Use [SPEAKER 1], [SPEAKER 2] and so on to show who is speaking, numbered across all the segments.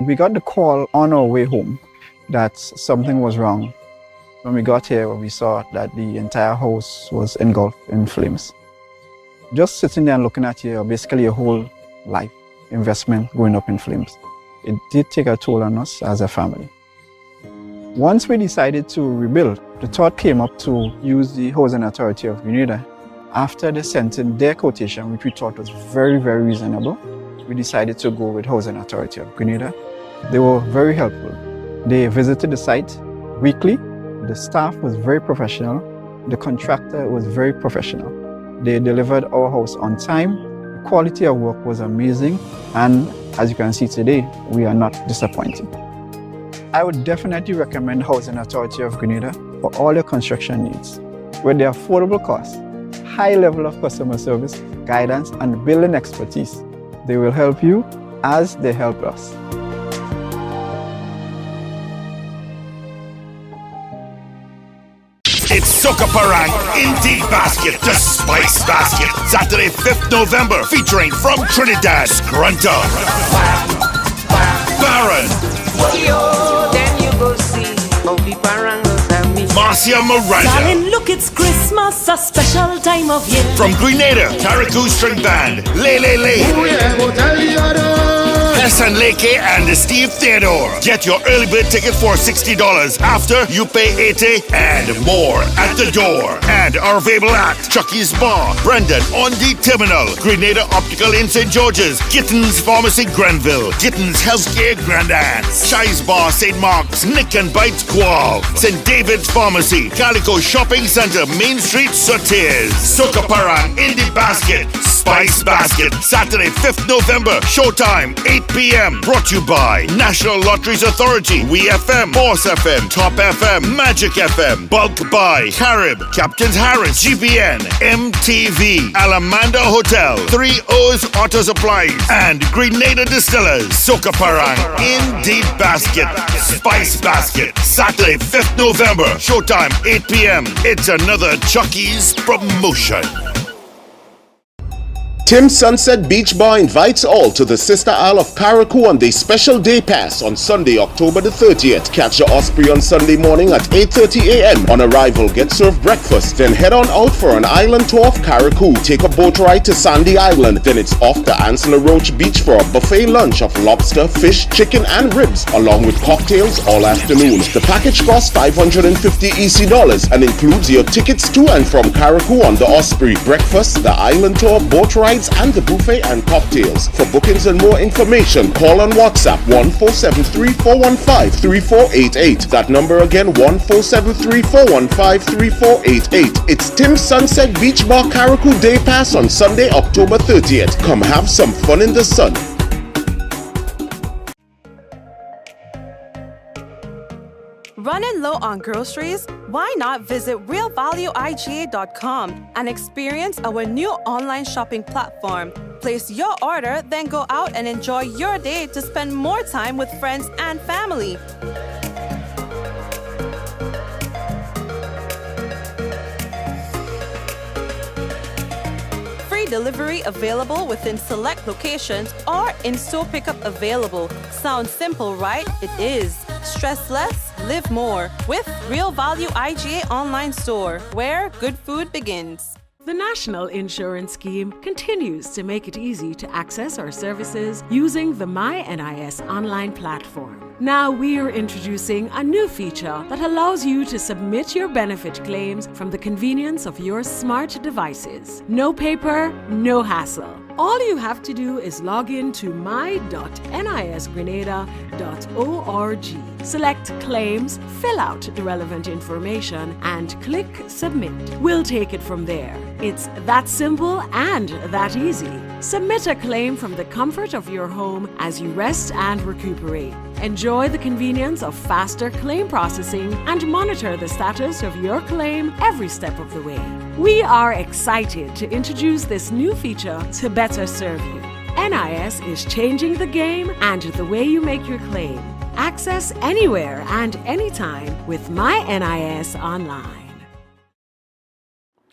[SPEAKER 1] We got the call on our way home that something was wrong. When we got here, we saw that the entire house was engulfed in flames. Just sitting there and looking at basically your whole life investment going up in flames. It did take a toll on us as a family. Once we decided to rebuild, the thought came up to use the Housing Authority of Grenada. After they sent in their quotation, which we thought was very, very reasonable, we decided to go with Housing Authority of Grenada. They were very helpful. They visited the site weekly. The staff was very professional. The contractor was very professional. They delivered our house on time. The quality of work was amazing. And as you can see today, we are not disappointed. I would definitely recommend Housing Authority of Grenada for all your construction needs. With their affordable costs, high level of customer service, guidance, and building expertise, they will help you as they help us.
[SPEAKER 2] It's Soca Parang Indie Basket, the Spice Basket. Saturday, 5th November, featuring from Trinidad, Scrunta, Baron,
[SPEAKER 3] Then you go see Bobby Parangos and me.
[SPEAKER 2] Marcia Miranda.
[SPEAKER 4] Darling, look, it's Christmas, a special time of year.
[SPEAKER 2] From Grenada, Carriacou String Band, Hassan Leke and Steve Theodore. Get your early bird ticket for $60 after you pay $80 and more at the door. And are available at Chucky's Bar, Brendan on the Terminal, Grenada Optical in St. George's, Gittins Pharmacy Grenville, Gittins Healthcare Grandance, Shi's Bar St. Mark's, Nick and Bites Guav, St. David's Pharmacy, Carriacou Shopping Centre, Main Street, Sotiers, Soca Parang Indie Basket, Spice Basket, Saturday, 5th November, showtime, 8 p.m. Brought to you by National Lotteries Authority, WeFM, Boss FM, Top FM, Magic FM, Bulk by Carib, Captain's Harris, GBN, MTV, Alamanda Hotel, 3 O's Auto Supplies, and Grenada Distillers. Soca Parang Indie Basket, Spice Basket, Saturday, 5th November, showtime, 8 p.m. It's another Chucky's promotion.
[SPEAKER 5] Tim Sunset Beach Bar invites all to the Sister Isle of Carriacou on the special day pass on Sunday, October the 30th. Catch the Osprey on Sunday morning at 8:30 a.m. On arrival, get served breakfast, then head on out for an island tour of Carriacou. Take a boat ride to Sandy Island, then it's off to Ansler Roach Beach for a buffet lunch of lobster, fish, chicken, and ribs, along with cocktails all afternoon. The package costs $550 EC and includes your tickets to and from Carriacou on the Osprey, breakfast, the island tour, boat ride, and the buffet and cocktails. For bookings and more information, call on WhatsApp 14734153488. That number again, 14734153488. It's Tim Sunset Beach Bar Carriacou Day Pass on Sunday, October 30th. Come have some fun in the sun.
[SPEAKER 6] Running low on groceries? Why not visit realvalueiga.com and experience our new online shopping platform. Place your order, then go out and enjoy your day to spend more time with friends and family. Free delivery available within select locations or in-store pickup available. Sounds simple, right? It is. Stress less, live more with Real Value IGA online store, where good food begins.
[SPEAKER 4] The National Insurance Scheme continues to make it easy to access our services using the MyNIS online platform. Now we're introducing a new feature that allows you to submit your benefit claims from the convenience of your smart devices. No paper, no hassle. All you have to do is log in to my.nisgrenada.org. Select claims, fill out the relevant information, and click submit. We'll take it from there. It's that simple and that easy. Submit a claim from the comfort of your home as you rest and recuperate. Enjoy the convenience of faster claim processing and monitor the status of your claim every step of the way. We are excited to introduce this new feature to better serve you. NIS is changing the game and the way you make your claim. Access anywhere and anytime with MyNIS Online.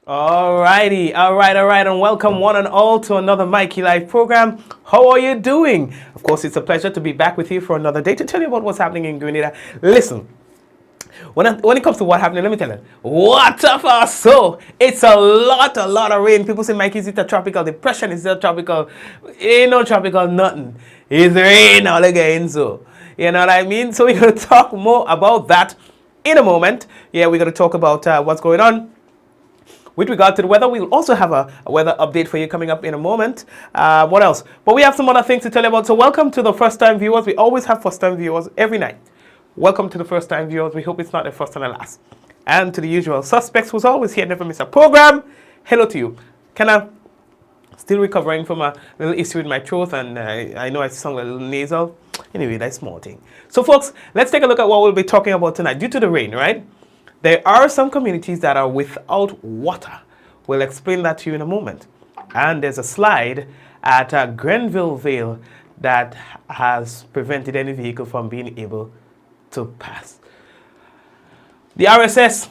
[SPEAKER 7] Alrighty, all right, and welcome one and all to another Mikey Live program. How are you doing? Of course, it's a pleasure to be back with you for another day to tell you about what's happening in Grenada. Listen, when it comes to what happening, let me tell you, what of so it's a lot of rain. People say, Mikey, is it a tropical depression? Is it a tropical? Ain't no tropical nothing. It's rain all again, so you know what I mean. So we're gonna talk more about that in a moment. Yeah, we're gonna talk about what's going on with regard to the weather. We'll also have a weather update for you coming up in a moment. What else? But we have some other things to tell you about. So welcome to the first-time viewers. We always have first-time viewers every night. Welcome to the first-time viewers. We hope it's not the first and the last. And to the usual suspects who's always here, never miss a program. Hello to you. Still recovering from a little issue with my throat, and I know I sound a little nasal. Anyway, that's a small thing. So folks, let's take a look at what we'll be talking about tonight. Due to the rain, right? There are some communities that are without water. We'll explain that to you in a moment. And there's a slide at Grenville, Vale that has prevented any vehicle from being able to pass. The RSS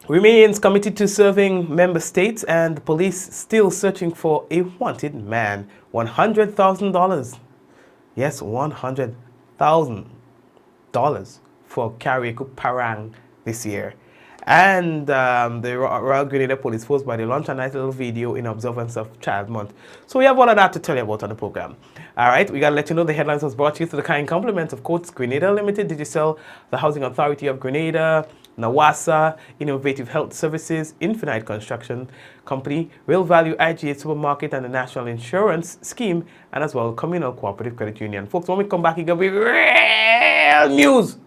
[SPEAKER 7] remains committed to serving member states, and the police still searching for a wanted man. $100,000. Yes, $100,000 for Carriacou Parang this year. And the Royal Grenada Police Force, by the launch a nice little video in observance of Child Month. So we have all of that to tell you about on the program. All right, we got to let you know the headlines was brought to you through the kind compliments of Courts Grenada Limited, Digicel, the Housing Authority of Grenada, Nawasa, Innovative Health Services, Infinite Construction Company, Real Value IGA Supermarket, and the National Insurance Scheme, and as well Communal Cooperative Credit Union. Folks, when we come back, it's going to be real news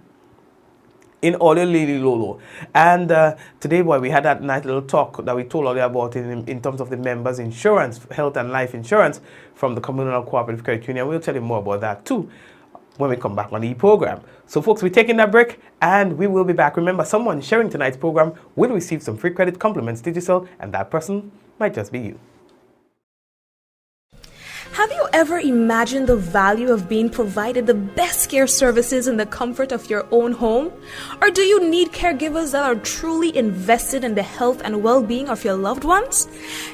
[SPEAKER 7] in Audio Lily Lolo. And today, boy, we had that nice little talk that we told earlier about in terms of the members' insurance, health and life insurance from the Communal Cooperative Credit Union. We'll tell you more about that too when we come back on the program. So folks, we're taking that break and we will be back. Remember, someone sharing tonight's program will receive some free credit compliments digital, and that person might just be you.
[SPEAKER 8] Have you ever imagined the value of being provided the best care services in the comfort of your own home? Or do you need caregivers that are truly invested in the health and well-being of your loved ones?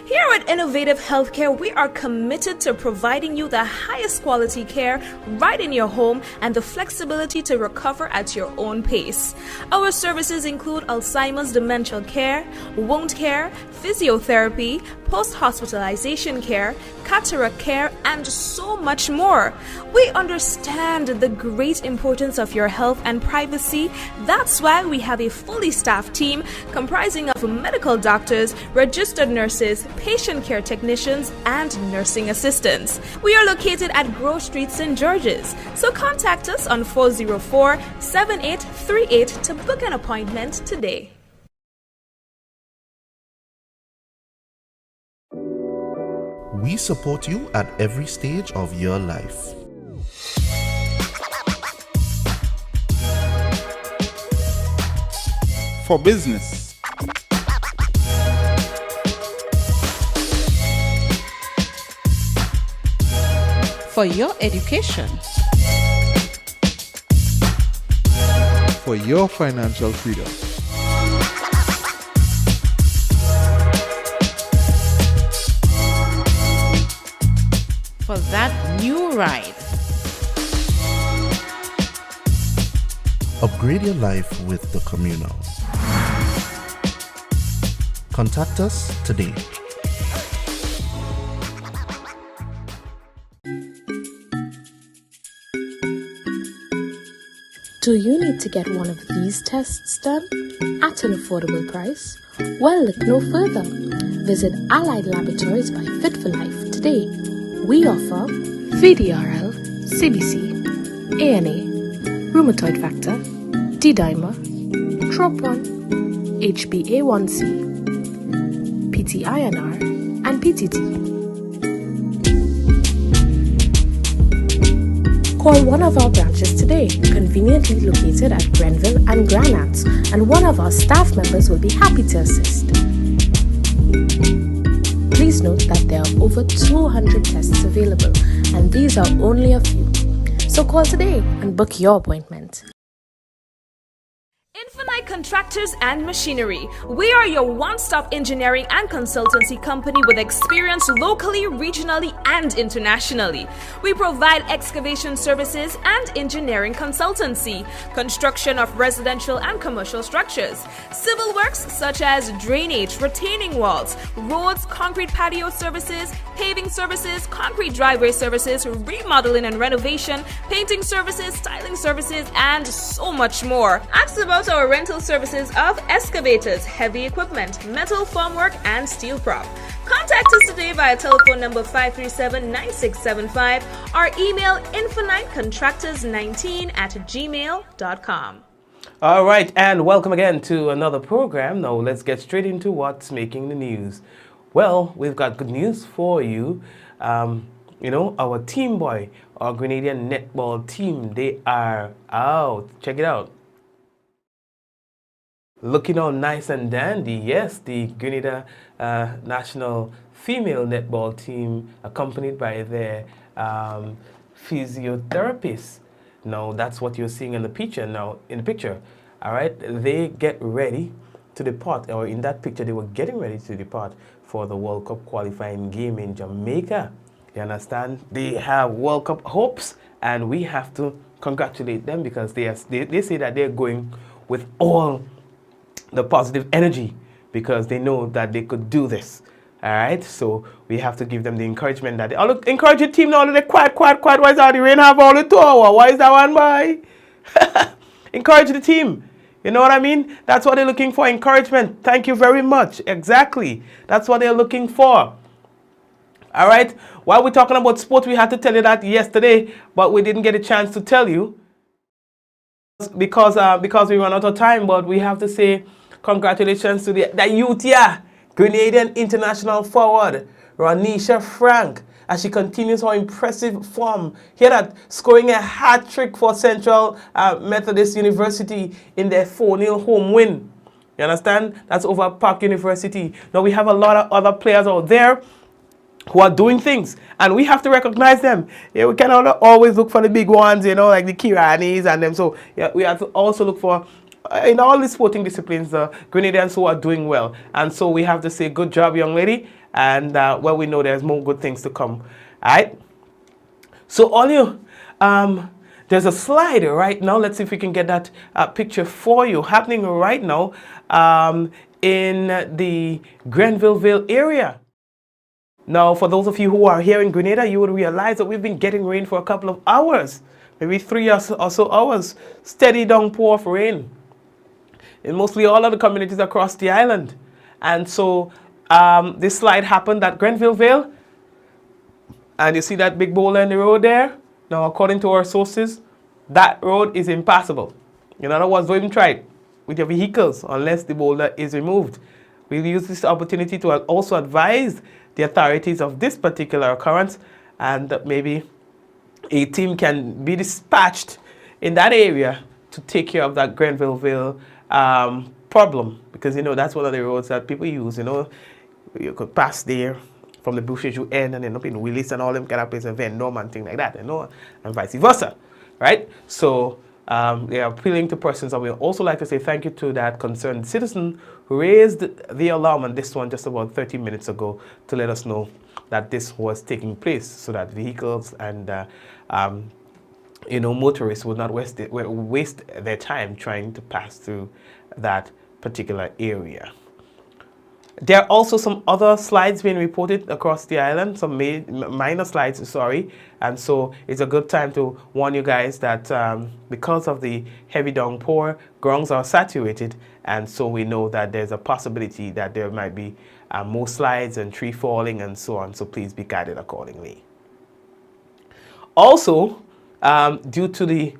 [SPEAKER 8] Here at Innovative Healthcare, we are committed to providing you the highest quality care right in your home and the flexibility to recover at your own pace. Our services include Alzheimer's dementia care, wound care, physiotherapy, post-hospitalization care, cataract care, and so much more. We understand the great importance of your health and privacy. That's why we have a fully staffed team comprising of medical doctors, registered nurses, patient care technicians, and nursing assistants. We are located at Grove Street, St. George's. So contact us on 404-7838 to book an appointment today.
[SPEAKER 9] We support you at every stage of your life.
[SPEAKER 10] For business,
[SPEAKER 11] for your education,
[SPEAKER 10] for your financial freedom,
[SPEAKER 11] for that new ride.
[SPEAKER 9] Upgrade your life with the Communal. Contact us today.
[SPEAKER 12] Do you need to get one of these tests done at an affordable price? Well, look no further. Visit Allied Laboratories by Fit for Life today. We offer VDRL, CBC, ANA, rheumatoid factor, D-dimer, TROP1, HbA1c, PT-INR, and PTT. Call one of our branches today, conveniently located at Grenville and Granats, and one of our staff members will be happy to assist. Please note that there are over 200 tests available, and these are only a few. So call today and book your appointment.
[SPEAKER 8] Infinite Contractors and Machinery. We are your one-stop engineering and consultancy company with experience locally, regionally, and internationally. We provide excavation services and engineering consultancy, construction of residential and commercial structures, civil works such as drainage, retaining walls, roads, concrete patio services, paving services, concrete driveway services, remodeling and renovation, painting services, styling services, and so much more. Ask about our rental services of excavators, heavy equipment, metal formwork, and steel prop. Contact us today via telephone number 537-9675 or email infinitecontractors19@gmail.com.
[SPEAKER 7] All right, and welcome again to another program. Now let's get straight into what's making the news. Well, we've got good news for you. Our team boy, our Grenadian netball team, they are out. Check it out. Looking all nice and dandy. Yes, the Grenada national female netball team, accompanied by their physiotherapists. Now, that's what you're seeing in the picture. Now, in the picture, all right, they get ready to depart, or in that picture, they were getting ready to depart for the World Cup qualifying game in Jamaica. You understand? They have World Cup hopes, and we have to congratulate them because they say that they're going with all the positive energy because they know that they could do this. All right, so we have to give them the encouragement that they encourage your team now. They're quiet. Why is that the rain have all the tower? Why is that one by? Encourage the team. You know what I mean? That's what they're looking for, encouragement. Thank you very much. Exactly. That's what they're looking for. All right. While we're talking about sport, we had to tell you that yesterday, but we didn't get a chance to tell you because we ran out of time. But we have to say congratulations to the youth, yeah. Grenadian international forward, Ronisha Frank, as she continues her impressive form. Hear that, scoring a hat trick for Central Methodist University in their 4-0 home win. You understand? That's over Park University. Now we have a lot of other players out there who are doing things, and we have to recognize them. Yeah, we cannot always look for the big ones, like the Kiranis and them. So yeah, we have to also look for, in all the sporting disciplines, the Grenadians who are doing well. And so we have to say, good job, young lady. And well, we know there's more good things to come. All right. So all you, there's a slide right now. Let's see if we can get that picture for you happening right now in the Grenville Vale area. Now, for those of you who are here in Grenada, you would realize that we've been getting rain for a couple of hours, maybe 3 or so hours, steady downpour of rain in mostly all of the communities across the island. And so this slide happened at Grenville Vale, and you see that big boulder in the road there. Now, according to our sources, that road is impassable. In other words, don't even try it with your vehicles unless the boulder is removed. We'll use this opportunity to also advise the authorities of this particular occurrence, and that maybe a team can be dispatched in that area to take care of that Grenville Vale problem, because that's one of the roads that people use. You could pass there from the bushes you end and end up in Willis and all them kind of places, and Vendome and things like that, and vice versa, right? So they are appealing to persons, and we also like to say thank you to that concerned citizen who raised the alarm on this one just about 30 minutes ago to let us know that this was taking place, so that vehicles and motorists would not waste their time trying to pass through that particular area. There are also some other slides being reported across the island, some minor slides, sorry. And so it's a good time to warn you guys that because of the heavy downpour, grounds are saturated. And so we know that there's a possibility that there might be more slides and tree falling and so on. So please be guided accordingly. Also, due to the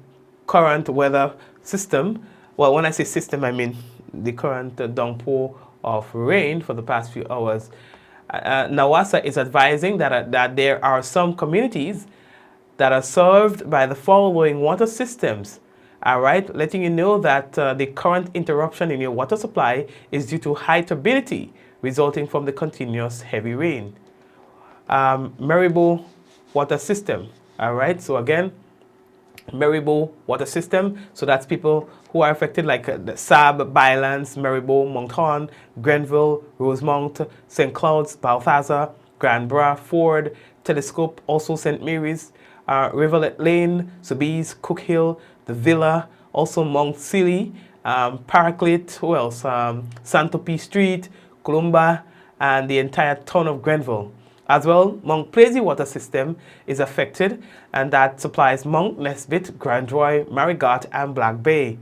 [SPEAKER 7] current weather system, well, when I say system, I mean the current downpour of rain for the past few hours, NAWASA is advising that there are some communities that are served by the following water systems. All right, letting you know that the current interruption in your water supply is due to high turbidity resulting from the continuous heavy rain. Maribo water system. All right, so again, Maribo water system. So that's people who are affected like the Sab, Bylands, Maribo, Monthorn, Grenville, Rosemount, St. Cloud's, Balthazar, Grand Bras, Ford, Telescope, also St. Mary's, Rivulet Lane, Sobeys, Cook Hill, the Villa, also Mount Sealy, Paraclete, who else? Santopi Street, Columba, and the entire town of Grenville. As well, Mount Plaisy water system is affected, and that supplies Mount Nesbitt, Grand Roy, Marigot, and Black Bay.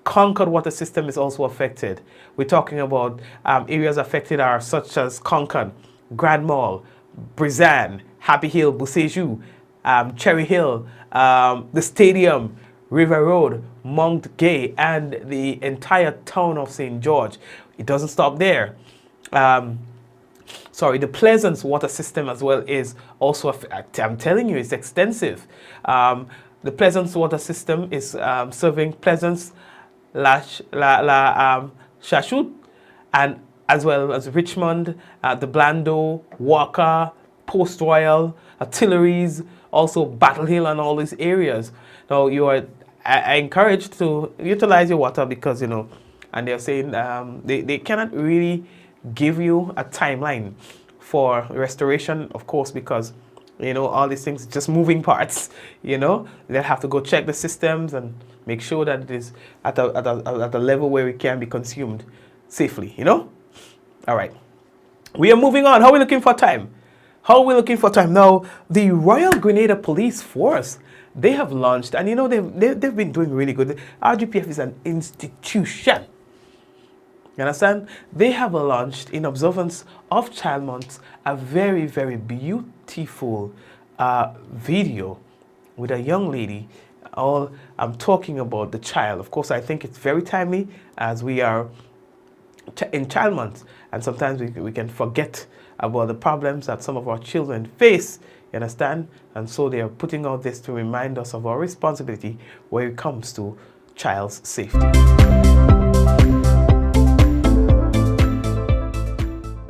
[SPEAKER 7] Concord water system is also affected. We're talking about areas affected are such as Concord, Grand Mall, Brizan, Happy Hill, Bousséjou, Cherry Hill, the Stadium, River Road, Mount Gay, and the entire town of St. George. It doesn't stop there. The Pleasance water system as well is also, I'm telling you, it's extensive. The Pleasance water system is serving Pleasance, Chachut, and as well as Richmond, the Blando, Walker, Post Royal, Artilleries, also Battle Hill, and all these areas. Now I encourage to utilize your water because, and they're saying they cannot really give you a timeline for restoration, of course, because all these things just moving parts. They'll have to go check the systems and make sure that it is at a level where it can be consumed safely. All right, we are moving on. How are we looking for time? Now, the Royal Grenada Police Force, they have launched, and they've been doing really good. RGPF is an institution. You understand? They have launched, in observance of Child Month, a very, very beautiful video with a young lady. I'm talking about the child. Of course, I think it's very timely as we are in Child Month, and sometimes we can forget about the problems that some of our children face. You understand? And so they are putting out this to remind us of our responsibility when it comes to child's safety.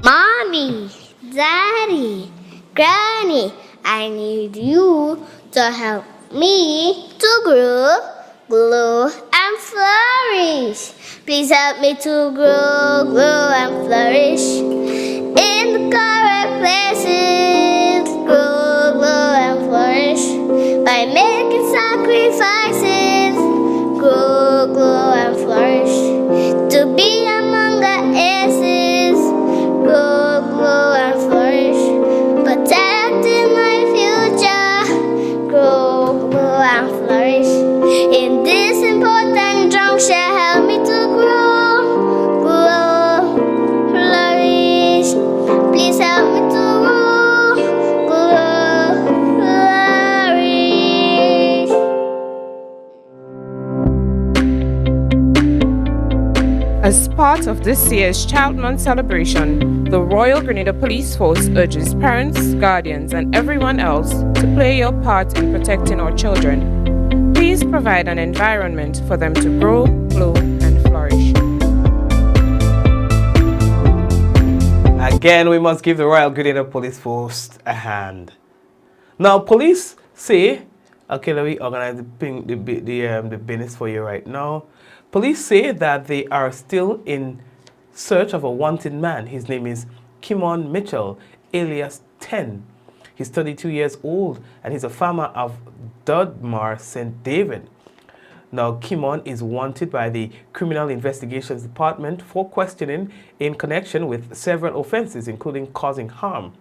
[SPEAKER 13] Mommy, Daddy, Granny, I need you to help me to grow, grow, and flourish. Please help me to grow, grow, and flourish in the correct places. Grow, grow, and flourish by making sacrifices. Grow, grow, and flourish to be among the aces. Grow, grow, and flourish, protecting my future. Grow, grow, and flourish in this important juncture. Help me to grow, grow, flourish. Please help me to grow, grow, flourish.
[SPEAKER 14] As part of this year's Child Month celebration, the Royal Grenada Police Force urges parents, guardians, and everyone else to play your part in protecting our children. Please provide an environment for them to grow, glow, and flourish.
[SPEAKER 7] Again, we must give the Royal Grenada Police Force a hand. Now, police say, okay, let me organize the business for you right now. Police say that they are still in search of a wanted man. His name is Kimon Mitchell, alias 10. He's 32 years old, and he's a farmer of Dudmar, St. David. Now, Kimon is wanted by the Criminal Investigations Department for questioning in connection with several offenses, including causing harm.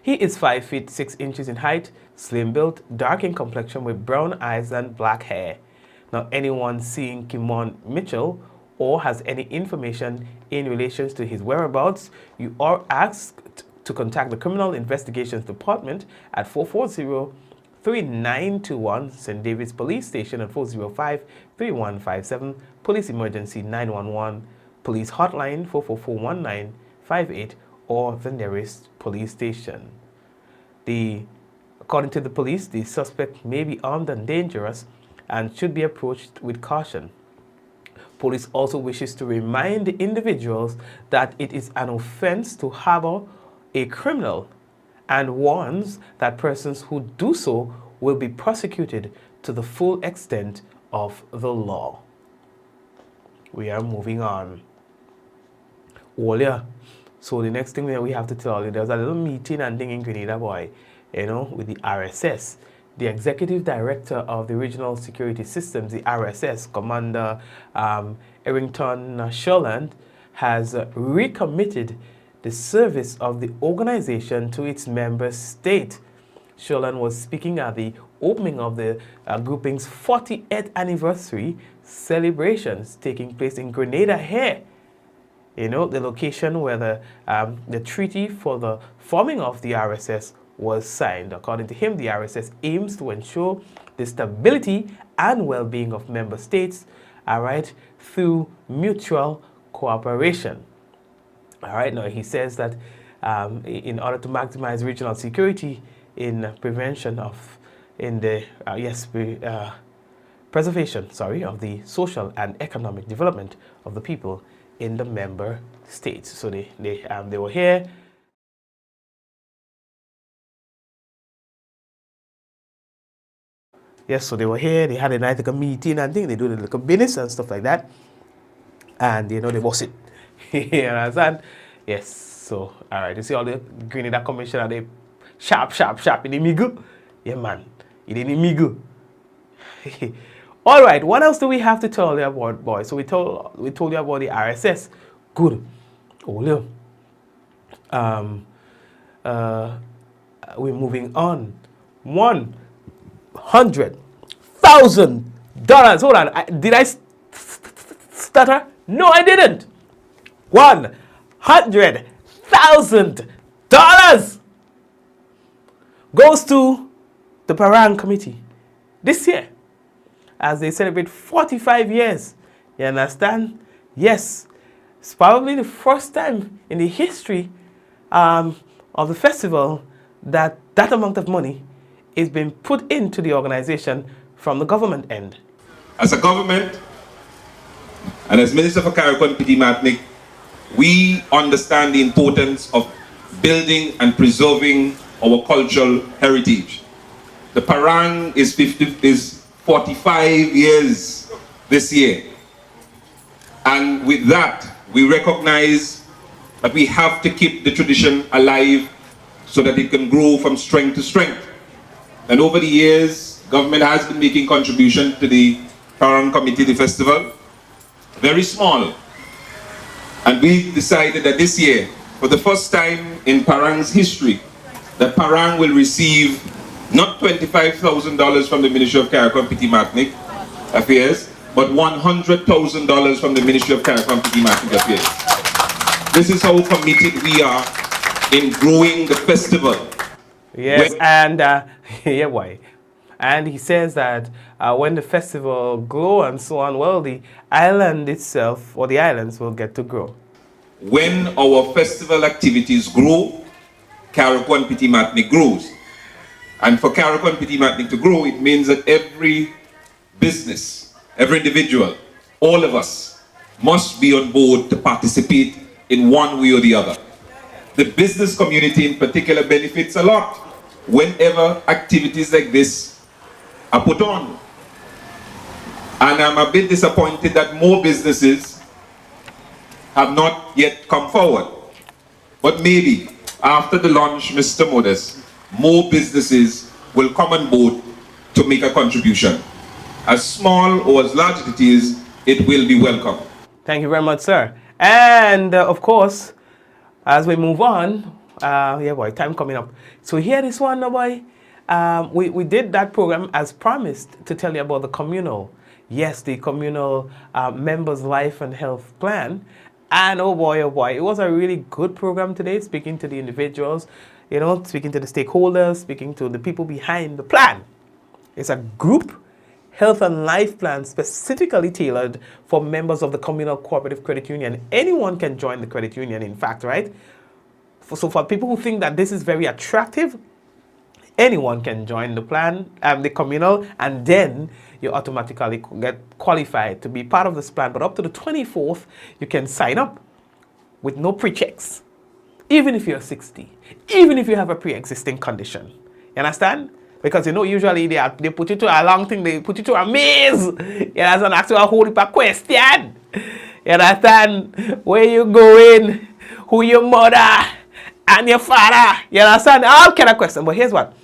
[SPEAKER 7] He is 5 feet 6 inches in height, slim built, dark in complexion with brown eyes and black hair. Now, anyone seeing Kimon Mitchell or has any information in relation to his whereabouts, you are asked to contact the Criminal Investigations Department at 440-3921 St. David's Police Station and 405-3157 Police Emergency 911 Police Hotline 444-1958 or the nearest police station. According to the police, the suspect may be armed and dangerous and should be approached with caution. Police also wishes to remind the individuals that it is an offense to harbor a criminal and warns that persons who do so will be prosecuted to the full extent of the law. We are moving on. Earlier, so the next thing that we have to tell you, there was a little meeting and thing in Grenada, boy, you know, with the RSS. The executive director of the Regional Security Systems, the RSS, Commander Errington Sherland, has recommitted the service of the organization to its member state. Sherland was speaking at the opening of the grouping's 40th anniversary celebrations taking place in Grenada here. You know, the location where the treaty for the forming of the RSS was signed. According to him, the RSS aims to ensure the stability and well-being of member states, all right, through mutual cooperation. All right, now he says that in order to maximize regional security in prevention of, preservation, of the social and economic development of the people in the member states. So they were here. Yes, so they were here. They had a nice little meeting and thing. They do the little business and stuff like that. And you know, they boss it. You understand? Yes. So all right. You see all the Grenada commissioner, they sharp in the middle. Yeah, man. In the middle. All right. What else do we have to tell you about, boys? So we told you about the RSS. Good. Oh, we're moving on. $100,000. Hold on. Did I stutter? No, I didn't. $100,000 goes to the Parang Committee this year as they celebrate 45 years. You understand? Yes. It's probably the first time in the history of the festival that amount of money is being put into the organization from the government end.
[SPEAKER 15] As a government, and as Minister for Carriacou and Petit Martinique, we understand the importance of building and preserving our cultural heritage. The Parang is 45 years this year. And with that, we recognize that we have to keep the tradition alive so that it can grow from strength to strength. And over the years, government has been making contribution to the Parang Committee, the festival, very small. And we decided that this year, for the first time in Parang's history, that Parang will receive not $25,000 from the Ministry of Carriacou and Petit Martinique Affairs, but $100,000 from the Ministry of Carriacou and Petit Martinique Affairs. This is how committed we are in growing the festival.
[SPEAKER 7] Yes, and yeah, why? And he says that when the festival grow and so on, well, the island itself, or the islands, will get to grow.
[SPEAKER 15] When our festival activities grow, Carriacou and Petit Martinique grows. And for Carriacou and Petit Martinique to grow, it means that every business, every individual, all of us must be on board to participate in one way or the other. The business community in particular benefits a lot whenever activities like this are put on. And I'm a bit disappointed that more businesses have not yet come forward. But maybe after the launch, Mr. Modest, more businesses will come on board to make a contribution. As small or as large as it is, it will be welcome.
[SPEAKER 7] Thank you very much, sir. And of course, as we move on, yeah, boy, time coming up. So here this one, boy. We did that program as promised to tell you about the communal. Yes, the communal members' life and health plan. And oh boy, it was a really good program today, speaking to the individuals, you know, speaking to the stakeholders, speaking to the people behind the plan. It's a group health and life plan specifically tailored for members of the communal cooperative credit union. Anyone can join the credit union, in fact, right? So for people who think that this is very attractive, anyone can join the plan, the communal, and then you automatically get qualified to be part of this plan. But up to the 24th, you can sign up with no pre-checks, even if you're 60, even if you have a pre-existing condition. You understand? Because you know, usually they put you to a long thing, they put you to a maze. You understand? Ask you a whole heap of question. You understand? Where you going? Who your mother and your father? You understand? All kind of questions. But here's what.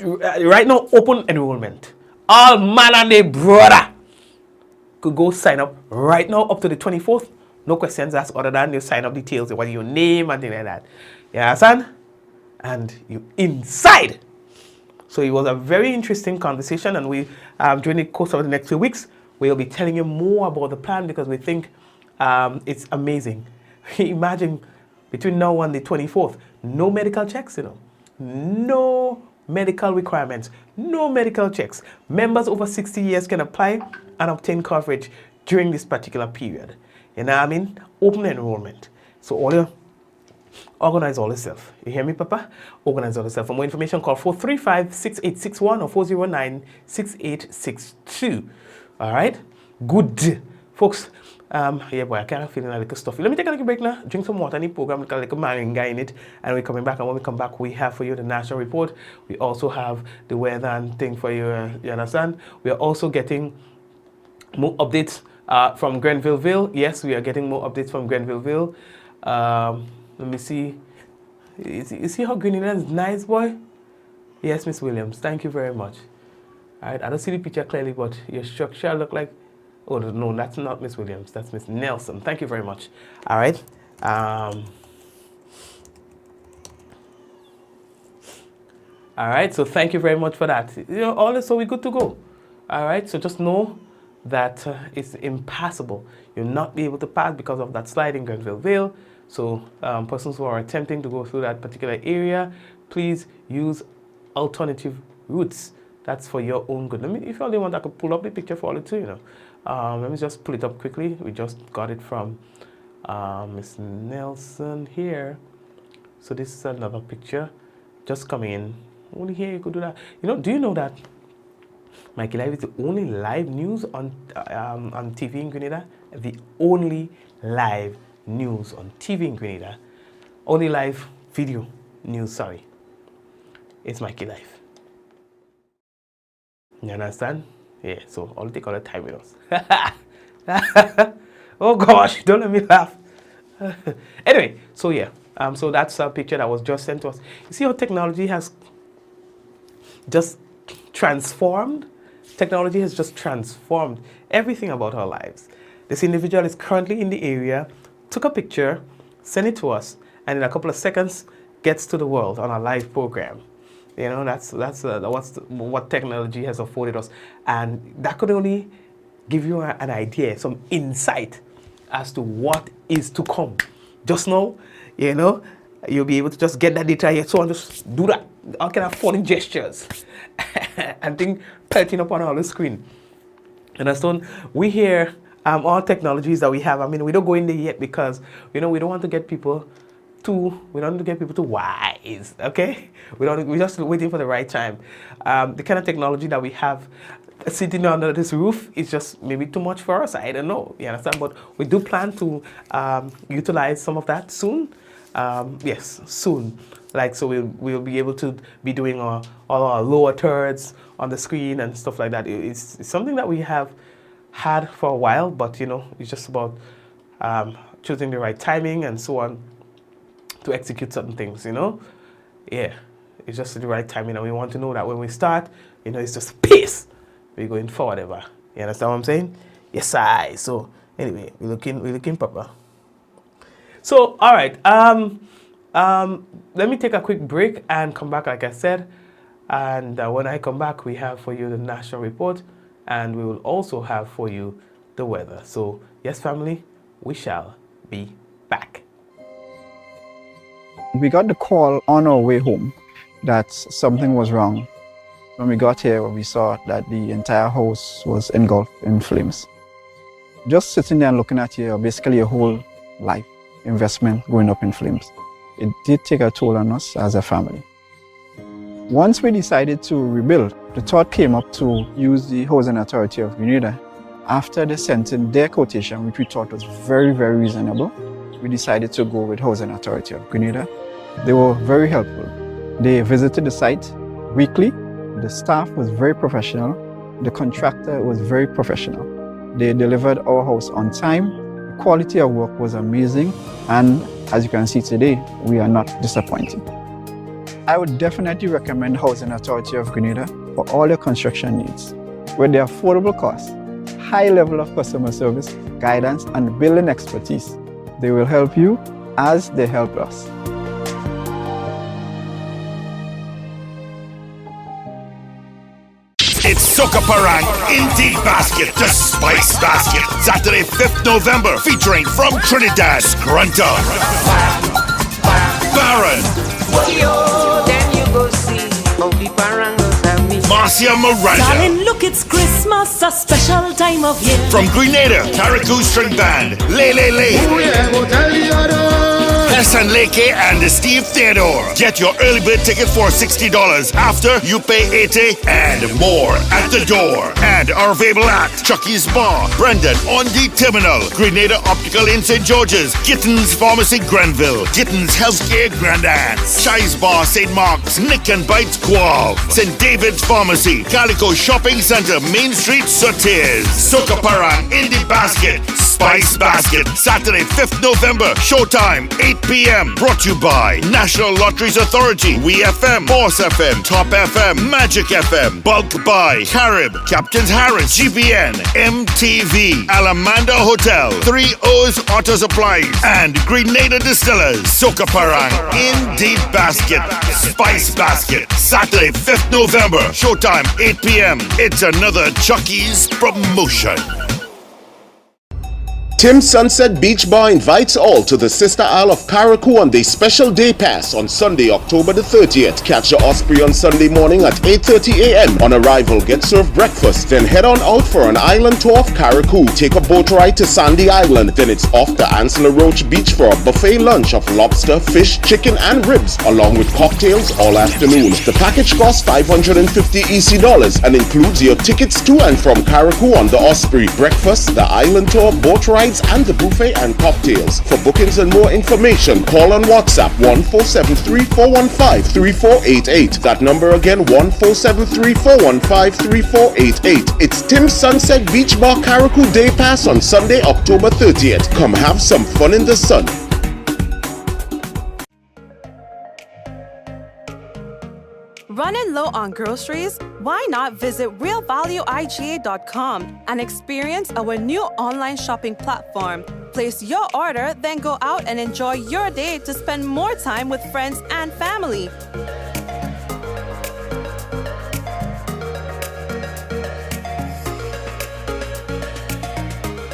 [SPEAKER 7] Right now, open enrollment. All man and their brother could go sign up right now up to the 24th. No questions asked other than you sign up details, what your name and things like that. You understand? And you inside. So it was a very interesting conversation, and we during the course of the next few weeks we'll be telling you more about the plan because we think it's amazing. Imagine between now and the 24th, no medical checks, you know, no medical requirements, no medical checks. Members over 60 years can apply and obtain coverage during this particular period. You know what I mean? Open enrollment. So all you organize all yourself. You hear me, Papa? Organize all yourself. For more information, call 435-6861 or 409-6862. All right? Good. Folks, yeah, boy, I kind of feeling a little stuffy. Let me take a little break now. Drink some water in the program, a little moringa in it, and we're coming back. And when we come back, we have for you the national report. We also have the weather and thing for you. You understand? We are also getting more updates from Grenville Vale. Yes, we are getting more updates from Grenville Vale. Let me see. You see how Grenada is nice, boy? Yes, Miss Williams. Thank you very much. All right, I don't see the picture clearly, but your structure look like. Oh no, that's not Miss Williams. That's Miss Nelson. Thank you very much. All right. All right. So thank you very much for that. You know, all this, so we're good to go. All right. So just know that it's impassable. You'll not be able to pass because of that slide in Grenville Vale. So persons who are attempting to go through that particular area, please use alternative routes. That's for your own good. Let me, if you only want, I could pull up the picture for you too, you know. Let me just pull it up quickly. We just got it from Miss Nelson here. So this is another picture just coming in. Only here you could do that. You know, do you know that Mikey Live is the only live news on TV in Grenada? The only live news on TV in Grenada. Only live video news, sorry. It's Mikey Live. You understand? Yeah, so I'll take all the time with us. Oh gosh, don't let me laugh. Anyway, so yeah, so that's a picture that was just sent to us. You see how technology has just transformed? Technology has just transformed everything about our lives. This individual is currently in the area, took a picture, sent it to us, and in a couple of seconds gets to the world on a live program. You know, that's what technology has afforded us, and that could only give you an idea, some insight as to what is to come. Just now, you know, you'll be able to just get that data here, so on, just do that. All kind of funny gestures and things pelting up on our screen. And that's when we hear all technologies that we have. I mean, we don't go in there yet because, you know, we don't want to get people too wise, okay? We're just waiting for the right time. The kind of technology that we have sitting under this roof is just maybe too much for us. I don't know, you understand? But we do plan to utilize some of that soon. Yes, soon. Like, so we'll be able to be doing all our lower thirds on the screen and stuff like that. It's something that we have had for a while, but you know, it's just about choosing the right timing and so on to execute certain things, you know? Yeah, it's just the right timing, and we want to know that when we start, you know, it's just pace. We're going forward ever. You understand what I'm saying? Yes, I. So anyway, we're looking proper. So all right, let me take a quick break and come back, like I said. And when I come back, we have for you the national report, and we will also have for you the weather. So yes, family, we shall be back.
[SPEAKER 1] We got the call on our way home that something was wrong. When we got here, we saw that the entire house was engulfed in flames. Just sitting there and looking at you, basically your whole life investment going up in flames. It did take a toll on us as a family. Once we decided to rebuild, the thought came up to use the Housing Authority of Grenada. After they sent in their quotation, which we thought was very, very reasonable, we decided to go with Housing Authority of Grenada. They were very helpful. They visited the site weekly. The staff was very professional. The contractor was very professional. They delivered our house on time. The quality of work was amazing. And as you can see today, we are not disappointed. I would definitely recommend Housing Authority of Grenada for all your construction needs. With their affordable costs, high level of customer service, guidance, and building expertise, they will help you as they help us.
[SPEAKER 2] It's Soca Parang Indie Basket, the Spice Basket. Saturday, 5th November, featuring from Trinidad, Scrunta, Baron,
[SPEAKER 3] Then you go see Bobby Parangos and me.
[SPEAKER 2] Marcia Miranda.
[SPEAKER 16] Darling, look, it's Christmas, a special time of year.
[SPEAKER 2] From Grenada, Carriacou String Band, Hassan Leke and Steve Theodore. Get your early bird ticket for $60 after you pay 80 and more at the door. And are available at Chucky's Bar, Brendan on the Terminal, Grenada Optical in St. George's, Gittins Pharmacy Grenville, Gittins Healthcare Grandance, Chai's Bar St. Mark's, Nick and Bites Quav, St. David's Pharmacy, Carriacou Shopping Centre, Main Street, Sotiers. Soca Parang Indie Basket, Spice Basket, Saturday, 5th November, showtime, 8 p.m. Brought to you by National Lotteries Authority, WeFM, Boss FM, Top FM, Magic FM, Bulk by Carib, Captain's Harris, GBN, MTV, Alamanda Hotel, 3 O's Auto Supplies, and Grenada Distillers. Soca Parang Indie Basket, Spice Basket, Saturday, 5th November, showtime, 8 p.m. It's another Chucky's promotion.
[SPEAKER 5] Tim Sunset Beach Bar invites all to the Sister Isle of Carriacou on their special day pass on Sunday, October the 30th. Catch the Osprey on Sunday morning at 8:30 a.m. On arrival, get served breakfast, then head on out for an island tour of Carriacou. Take a boat ride to Sandy Island, then it's off to Ansler Roach Beach for a buffet lunch of lobster, fish, chicken and ribs, along with cocktails all afternoon. The package costs $550 EC and includes your tickets to and from Carriacou on the Osprey, breakfast, the island tour, boat rides, and the buffet and cocktails. For bookings and more information, call on WhatsApp 1473-415-3488. That number again, 1473-415-3488. It's Tim Sunset Beach Bar Carriacou Day Pass on Sunday, October 30th. Come have some fun in the sun.
[SPEAKER 6] Running low on groceries? Why not visit realvalueiga.com and experience our new online shopping platform? Place your order, then go out and enjoy your day to spend more time with friends and family.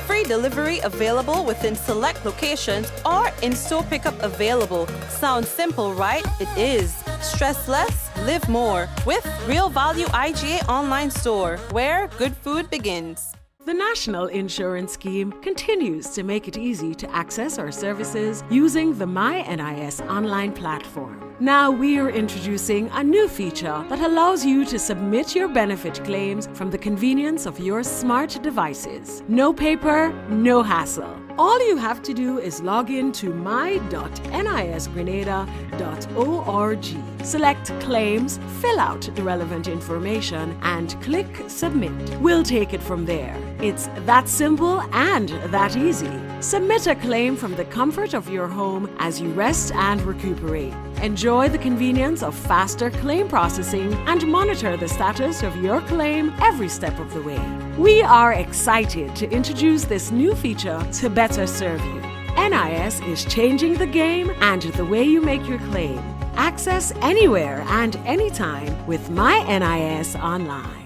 [SPEAKER 6] Free delivery available within select locations or in-store pickup available. Sounds simple, right? It is. Stress less, live more with Real Value IGA online store, where good food begins.
[SPEAKER 4] The National Insurance Scheme continues to make it easy to access our services using the MyNIS online platform. Now we're introducing a new feature that allows you to submit your benefit claims from the convenience of your smart devices. No paper, no hassle. All you have to do is log in to my.nisgrenada.org. Select claims, fill out the relevant information, and click submit. We'll take it from there. It's that simple and that easy. Submit a claim from the comfort of your home as you rest and recuperate. Enjoy the convenience of faster claim processing and monitor the status of your claim every step of the way. We are excited to introduce this new feature to better serve you. NIS is changing the game and the way you make your claim. Access anywhere and anytime with MyNIS Online.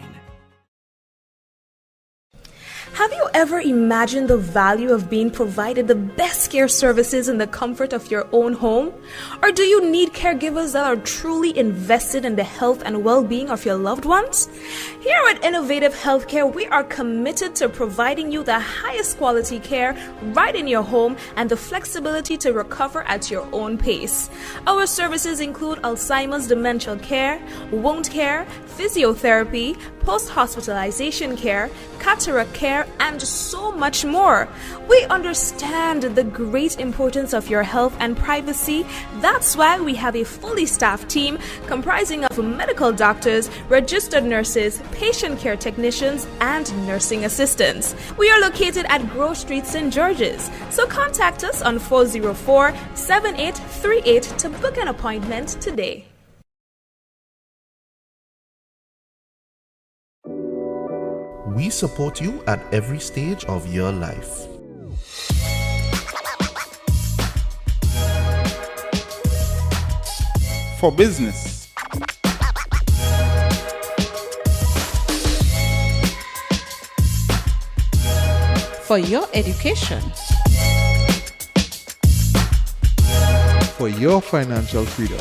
[SPEAKER 8] Have you ever imagined the value of being provided the best care services in the comfort of your own home? Or do you need caregivers that are truly invested in the health and well-being of your loved ones? Here at Innovative Healthcare, we are committed to providing you the highest quality care right in your home and the flexibility to recover at your own pace. Our services include Alzheimer's dementia care, wound care, physiotherapy, post-hospitalization care, cataract care, care, and so much more. We understand the great importance of your health and privacy. That's why we have a fully staffed team comprising of medical doctors, registered nurses, patient care technicians, and nursing assistants. We are located at Grove Street, St. George's. So contact us on 404-7838 to book an appointment today.
[SPEAKER 9] We support you at every stage of your life.
[SPEAKER 10] For business.
[SPEAKER 11] For your education.
[SPEAKER 10] For your financial freedom.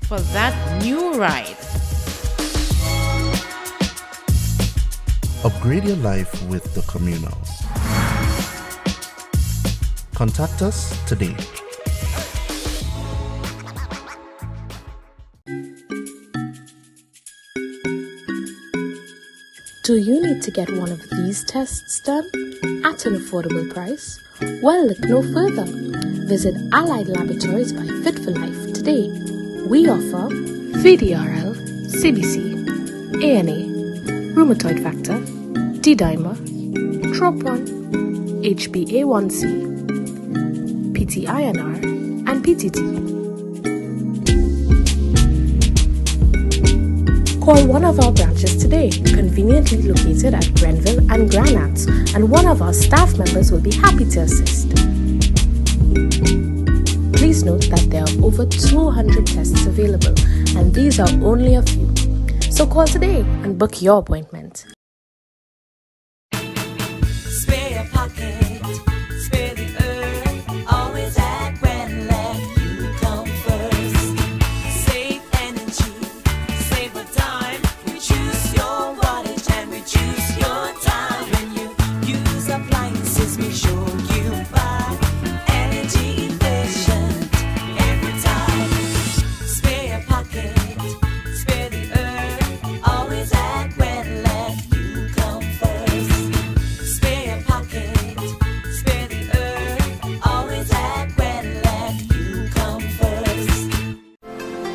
[SPEAKER 11] For that new ride.
[SPEAKER 9] Upgrade your life with the Communal. Contact us today.
[SPEAKER 12] Do you need to get one of these tests done at an affordable price? Well, look no further. Visit Allied Laboratories by Fit for Life today. We offer VDRL, CBC, ANA, rheumatoid factor, D-dimer, TROP1, HbA1c, PTINR, and PTT. Call one of our branches today, conveniently located at Grenville and Granats, and one of our staff members will be happy to assist. Please note that there are over 200 tests available, and these are only a few. So call today and book your appointment.
[SPEAKER 16] Spare your pocket, spare the earth, always at Grenville, you come first. Save energy, save a dime, reduce your wattage and reduce your time. When you use appliances, make sure you buy energy efficient every time. Spare your pocket, spare the earth, always at Grenville, you come first. Spare your pocket, spare the earth, always at Grenville, you come first.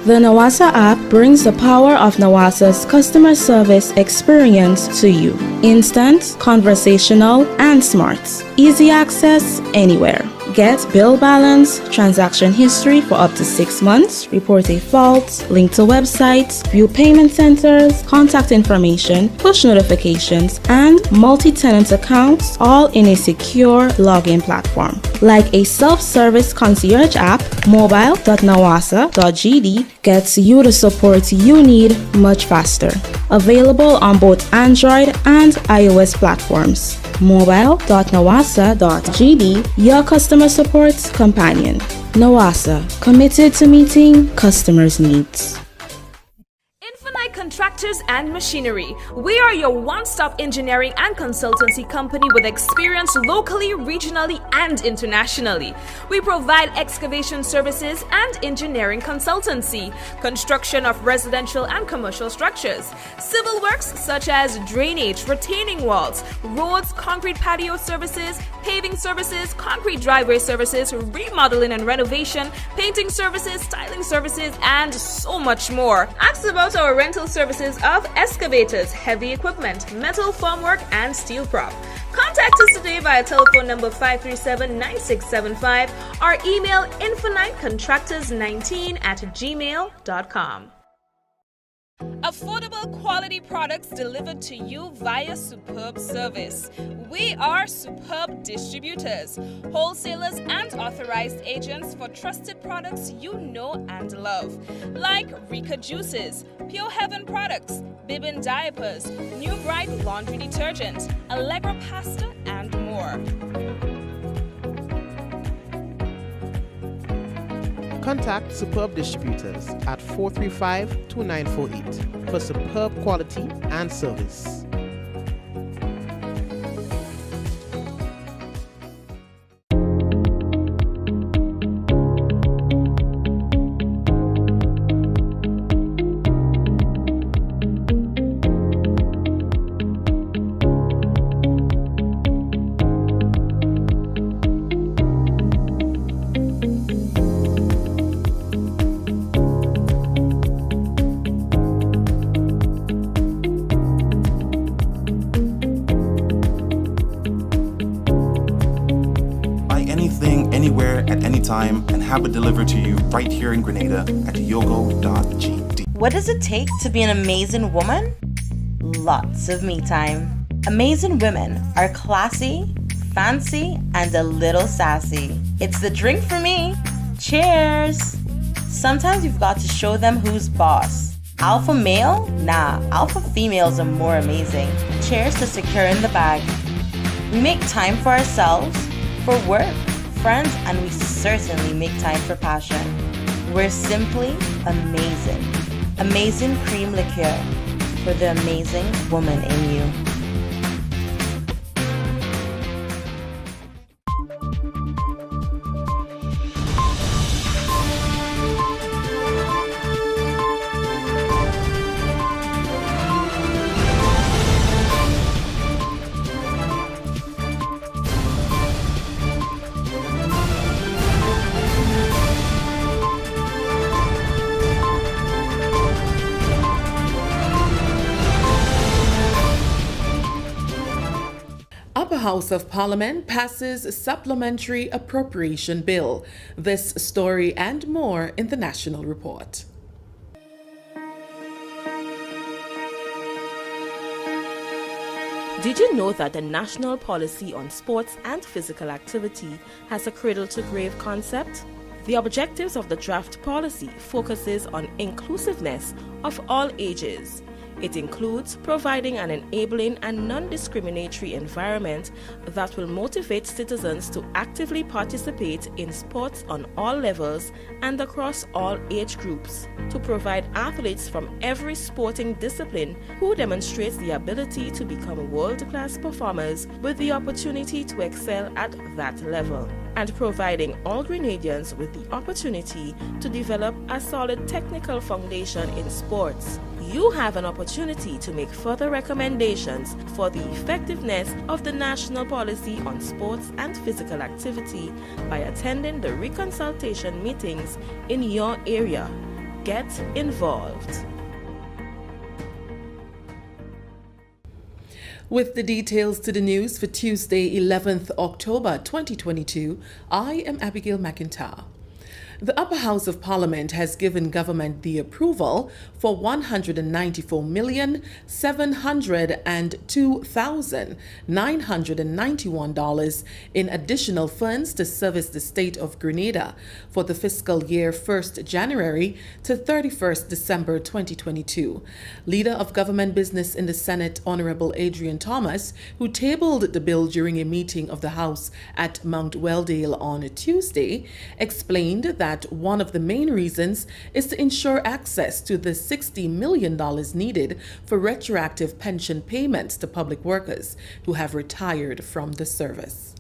[SPEAKER 17] The Nawasa app brings the power of Nawasa's customer service experience to you. Instant, conversational, and smart. Easy access anywhere. Get bill balance, transaction history for up to 6 months, report a fault, link to websites, view payment centers, contact information, push notifications, and multi-tenant accounts, all in a secure login platform. Like a self-service concierge app, mobile.nawasa.gd gets you the support you need much faster. Available on both Android and iOS platforms. Mobile.nawasa.gd, your customer support companion. Nawasa, committed to meeting customers' needs.
[SPEAKER 8] Infinite Contractors and Machinery. We are your one-stop engineering and consultancy company with experience locally, regionally, and internationally. We provide excavation services and engineering consultancy, construction of residential and commercial structures, civil works such as drainage, retaining walls, roads, concrete patio services, paving services, concrete driveway services, remodeling and renovation, painting services, styling services, and so much more. Ask about our rental services of excavators, heavy equipment, metal formwork, and steel prop. Contact us today via telephone number 537-9675 or email infinitecontractors19@gmail.com. Affordable quality products delivered to you via superb service. We are superb distributors, wholesalers, and authorized agents for trusted products you know and love, like Rika Juices, Pure Heaven products, Bibbin diapers, New Bright laundry detergent, Allegra pasta, and more.
[SPEAKER 18] Contact Superb Distributors at 435-2948 for superb quality and service.
[SPEAKER 19] have it delivered to you right here in Grenada at yogo.gd.
[SPEAKER 20] What does it take to be an amazing woman? Lots of me time. Amazing women are classy, fancy, and a little sassy. It's the drink for me. Cheers! Sometimes you've got to show them who's boss. Alpha male? Nah, alpha females are more amazing. Cheers to securing the bag. We make time for ourselves, for work, friends, and we certainly make time for passion. We're simply amazing. Amazing cream liqueur for the amazing woman in you.
[SPEAKER 11] House of Parliament passes a supplementary appropriation bill. This story and more in the National Report.
[SPEAKER 8] Did you know that the National Policy on Sports and Physical Activity has a cradle-to-grave concept? The objectives of the draft policy focuses on inclusiveness of all ages. It includes providing an enabling and non-discriminatory environment that will motivate citizens to actively participate in sports on all levels and across all age groups, to provide athletes from every sporting discipline who demonstrate the ability to become world-class performers with the opportunity to excel at that level, and providing all Grenadians with the opportunity to develop a solid technical foundation in sports. You have an opportunity to make further recommendations for the effectiveness of the National Policy on Sports and Physical Activity by attending the reconsultation meetings in your area. Get involved.
[SPEAKER 11] With the details to the news for Tuesday, 11th October 2022, I am Abigail McIntyre. The Upper House of Parliament has given government the approval for $194,702,991 in additional funds to service the state of Grenada for the fiscal year 1st January to 31st December 2022. Leader of Government Business in the Senate, Honorable Adrian Thomas, who tabled the bill during a meeting of the House at Mount Welldale on Tuesday, explained that one of the main reasons is to ensure access to the $60 million needed for retroactive pension payments to public workers who have retired from the service.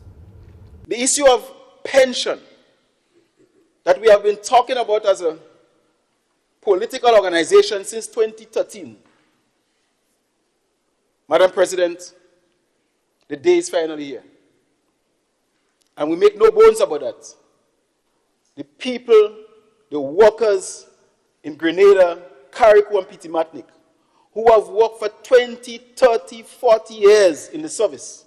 [SPEAKER 21] The issue of pension that we have been talking about as a political organization since 2013. Madam President, the day is finally here. And we make no bones about that. The people, the workers in Grenada, Carriacou, and Parliamentary, who have worked for 20, 30, 40 years in the service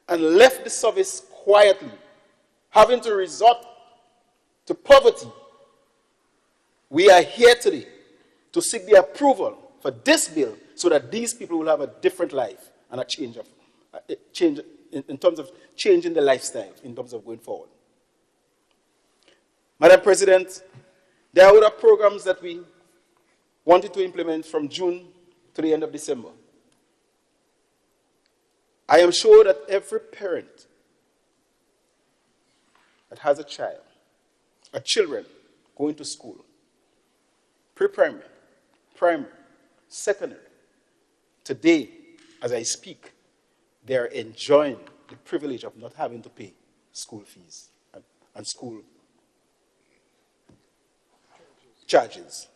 [SPEAKER 21] and left the service quietly, having to resort to poverty. We are here today to seek the approval for this bill so that these people will have a different life and a change in terms of changing the lifestyle, in terms of going forward. Madam President, there are other programs that we wanted to implement from June to the end of December. I am sure that every parent that has a child, or children going to school, pre-primary, primary, secondary, today, as I speak, they are enjoying the privilege of not having to pay school fees and school charges.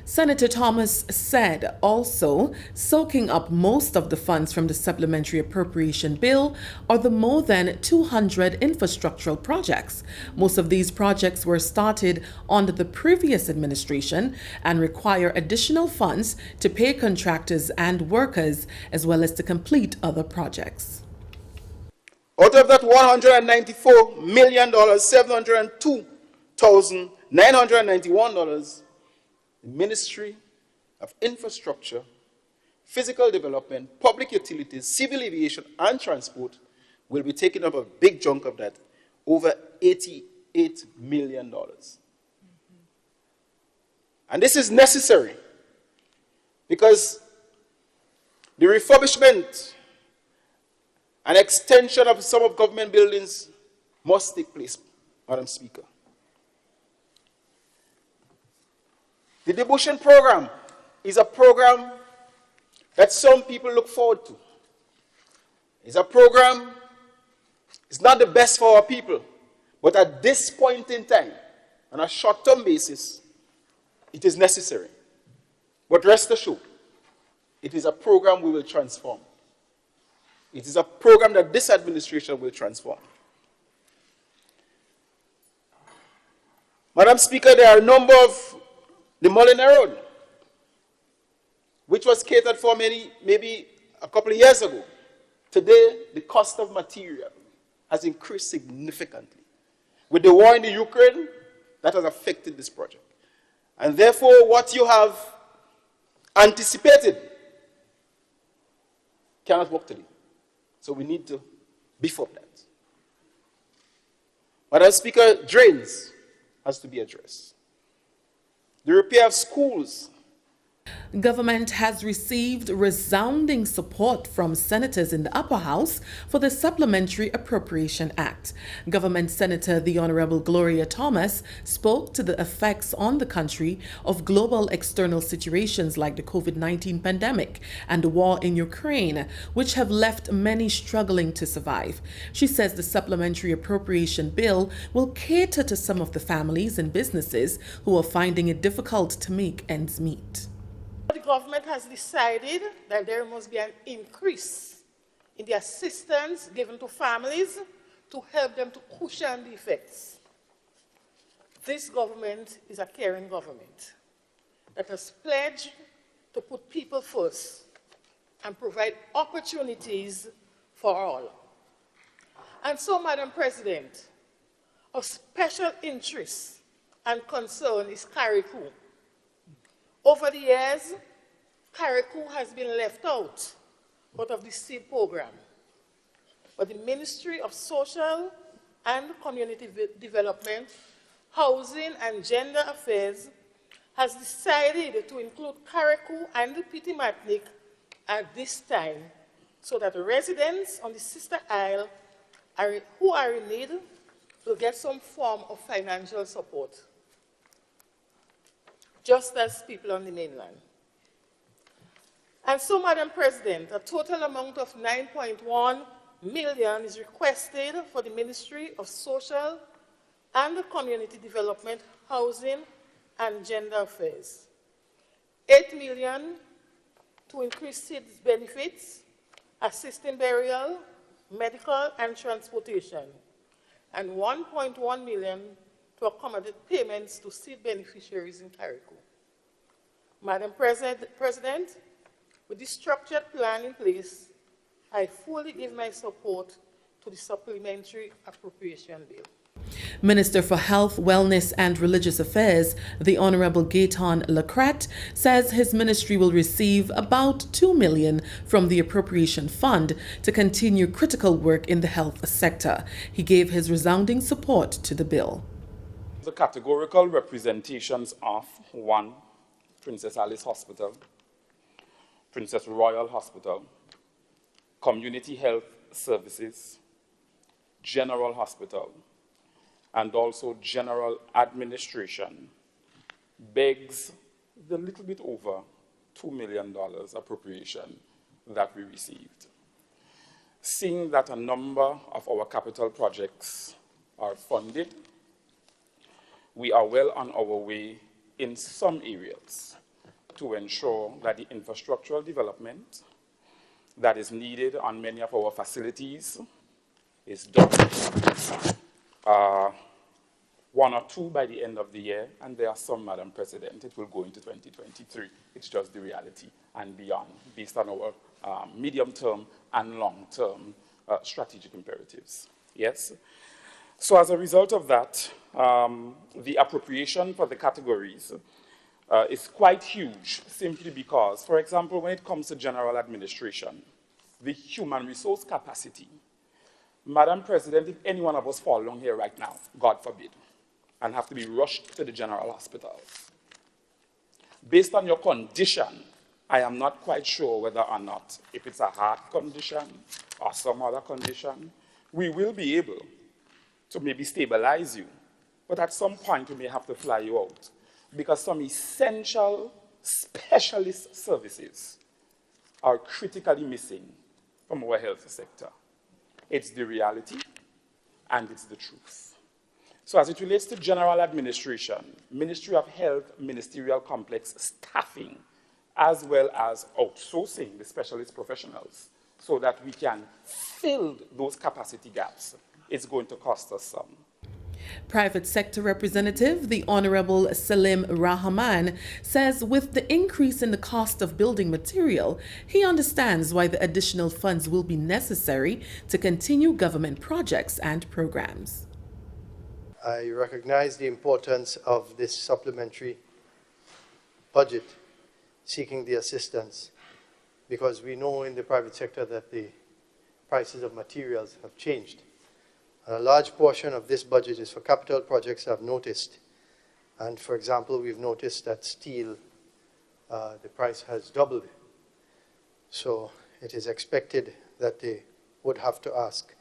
[SPEAKER 11] Senator Thomas said also soaking up most of the funds from the supplementary appropriation bill are the more than 200 infrastructural projects. Most of these projects were started under the previous administration and require additional funds to pay contractors and workers as well as to complete other projects.
[SPEAKER 21] Out of that $194,702,991 $2,991, the Ministry of Infrastructure, Physical Development, Public Utilities, Civil Aviation, and Transport will be taking up a big chunk of that, over $88 million. And this is necessary because the refurbishment and extension of some of government buildings must take place, Madam Speaker. The debushing program is a program that some people look forward to. It's a program, it's not the best for our people, but at this point in time, on a short-term basis, it is necessary. But rest assured, it is a program we will transform. It is a program that this administration will transform. Madam Speaker, there are a number of the Molineux Road, which was catered for maybe a couple of years ago. Today, the cost of material has increased significantly. With the war in the Ukraine, that has affected this project. And therefore, what you have anticipated cannot work today. So we need to beef up that. Madam Speaker, drains has to be addressed. The repair of schools.
[SPEAKER 11] Government has received resounding support from senators in the upper house for the Supplementary Appropriation Act. Government Senator the Honorable Gloria Thomas spoke to the effects on the country of global external situations like the COVID-19 pandemic and the war in Ukraine, which have left many struggling to survive. She says the Supplementary Appropriation Bill will cater to some of the families and businesses who are finding it difficult to make ends meet.
[SPEAKER 13] The government has decided that there must be an increase in the assistance given to families to help them to cushion the effects. This government is a caring government that has pledged to put people first and provide opportunities for all. And so, Madam President, of special interest and concern is Carriacou. Over the years, Carriacou has been left out of the seed program. But the Ministry of Social and Community Development, Housing and Gender Affairs has decided to include Carriacou and the Petit Martinique at this time so that the residents on the Sister Isle who are in need will get some form of financial support, just as people on the mainland. And so, Madam President, a total amount of $9.1 million is requested for the Ministry of Social and Community Development, Housing and Gender Affairs. $8 million to increase seed benefits, assist in burial, medical and transportation, and $1.1 million to accommodate payments to seed beneficiaries in Carriacou. Madam President, with this structured plan in place, I fully give my support to the Supplementary Appropriation Bill.
[SPEAKER 11] Minister for Health, Wellness and Religious Affairs, the Honorable Gaetan Lacrat, says his ministry will receive about $2 million from the Appropriation Fund to continue critical work in the health sector. He gave his resounding support to the bill.
[SPEAKER 22] The categorical representations of 1, Princess Alice Hospital, Princess Royal Hospital, Community Health Services, General Hospital, and also General Administration begs the little bit over $2 million appropriation that we received. Seeing that a number of our capital projects are funded, we are well on our way in some areas to ensure that the infrastructural development that is needed on many of our facilities is done. 1 or 2 by the end of the year, and there are some, Madam President, it will go into 2023. It's just the reality and beyond, based on our medium-term and long-term strategic imperatives. Yes? So as a result of that, the appropriation for the categories is quite huge, simply because, for example, when it comes to general administration, the human resource capacity, Madam President, if any one of us fall along here right now, God forbid, and have to be rushed to the general hospital, based on your condition, I am not quite sure whether or not, if it's a heart condition or some other condition, we will be able to maybe stabilize you. But at some point, we may have to fly you out because some essential specialist services are critically missing from our health sector. It's the reality and it's the truth. So as it relates to general administration, Ministry of Health ministerial complex staffing, as well as outsourcing the specialist professionals so that we can fill those capacity gaps, it's going to cost us some.
[SPEAKER 11] Private sector representative, the Honorable Salim Rahman, says with the increase in the cost of building material, he understands why the additional funds will be necessary to continue government projects and programs.
[SPEAKER 14] I recognize the importance of this supplementary budget seeking the assistance because we know in the private sector that the prices of materials have changed. A large portion of this budget is for capital projects I've noticed. And for example, we've noticed that steel, the price has doubled. So it is expected that they would have to ask.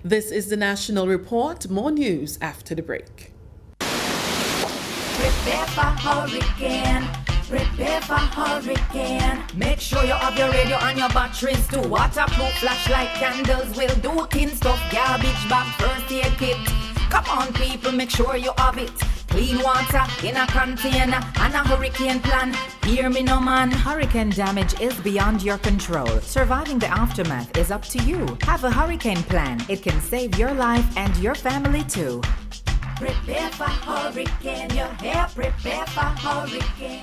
[SPEAKER 11] This is the National Report. More news after the break.
[SPEAKER 16] Prepare for hurricane. Prepare for hurricane. Make sure you have your radio and your batteries too. Waterproof flashlight candles will do. Tin stuff, garbage bag, first aid kit. Come on people, make sure you have it. Clean water in a container and a hurricane plan. Hear me no man.
[SPEAKER 15] Hurricane damage is beyond your control. Surviving the aftermath is up to you. Have a hurricane plan. It can save your life and your family too.
[SPEAKER 16] Prepare for hurricane. Your hair, prepare for hurricane.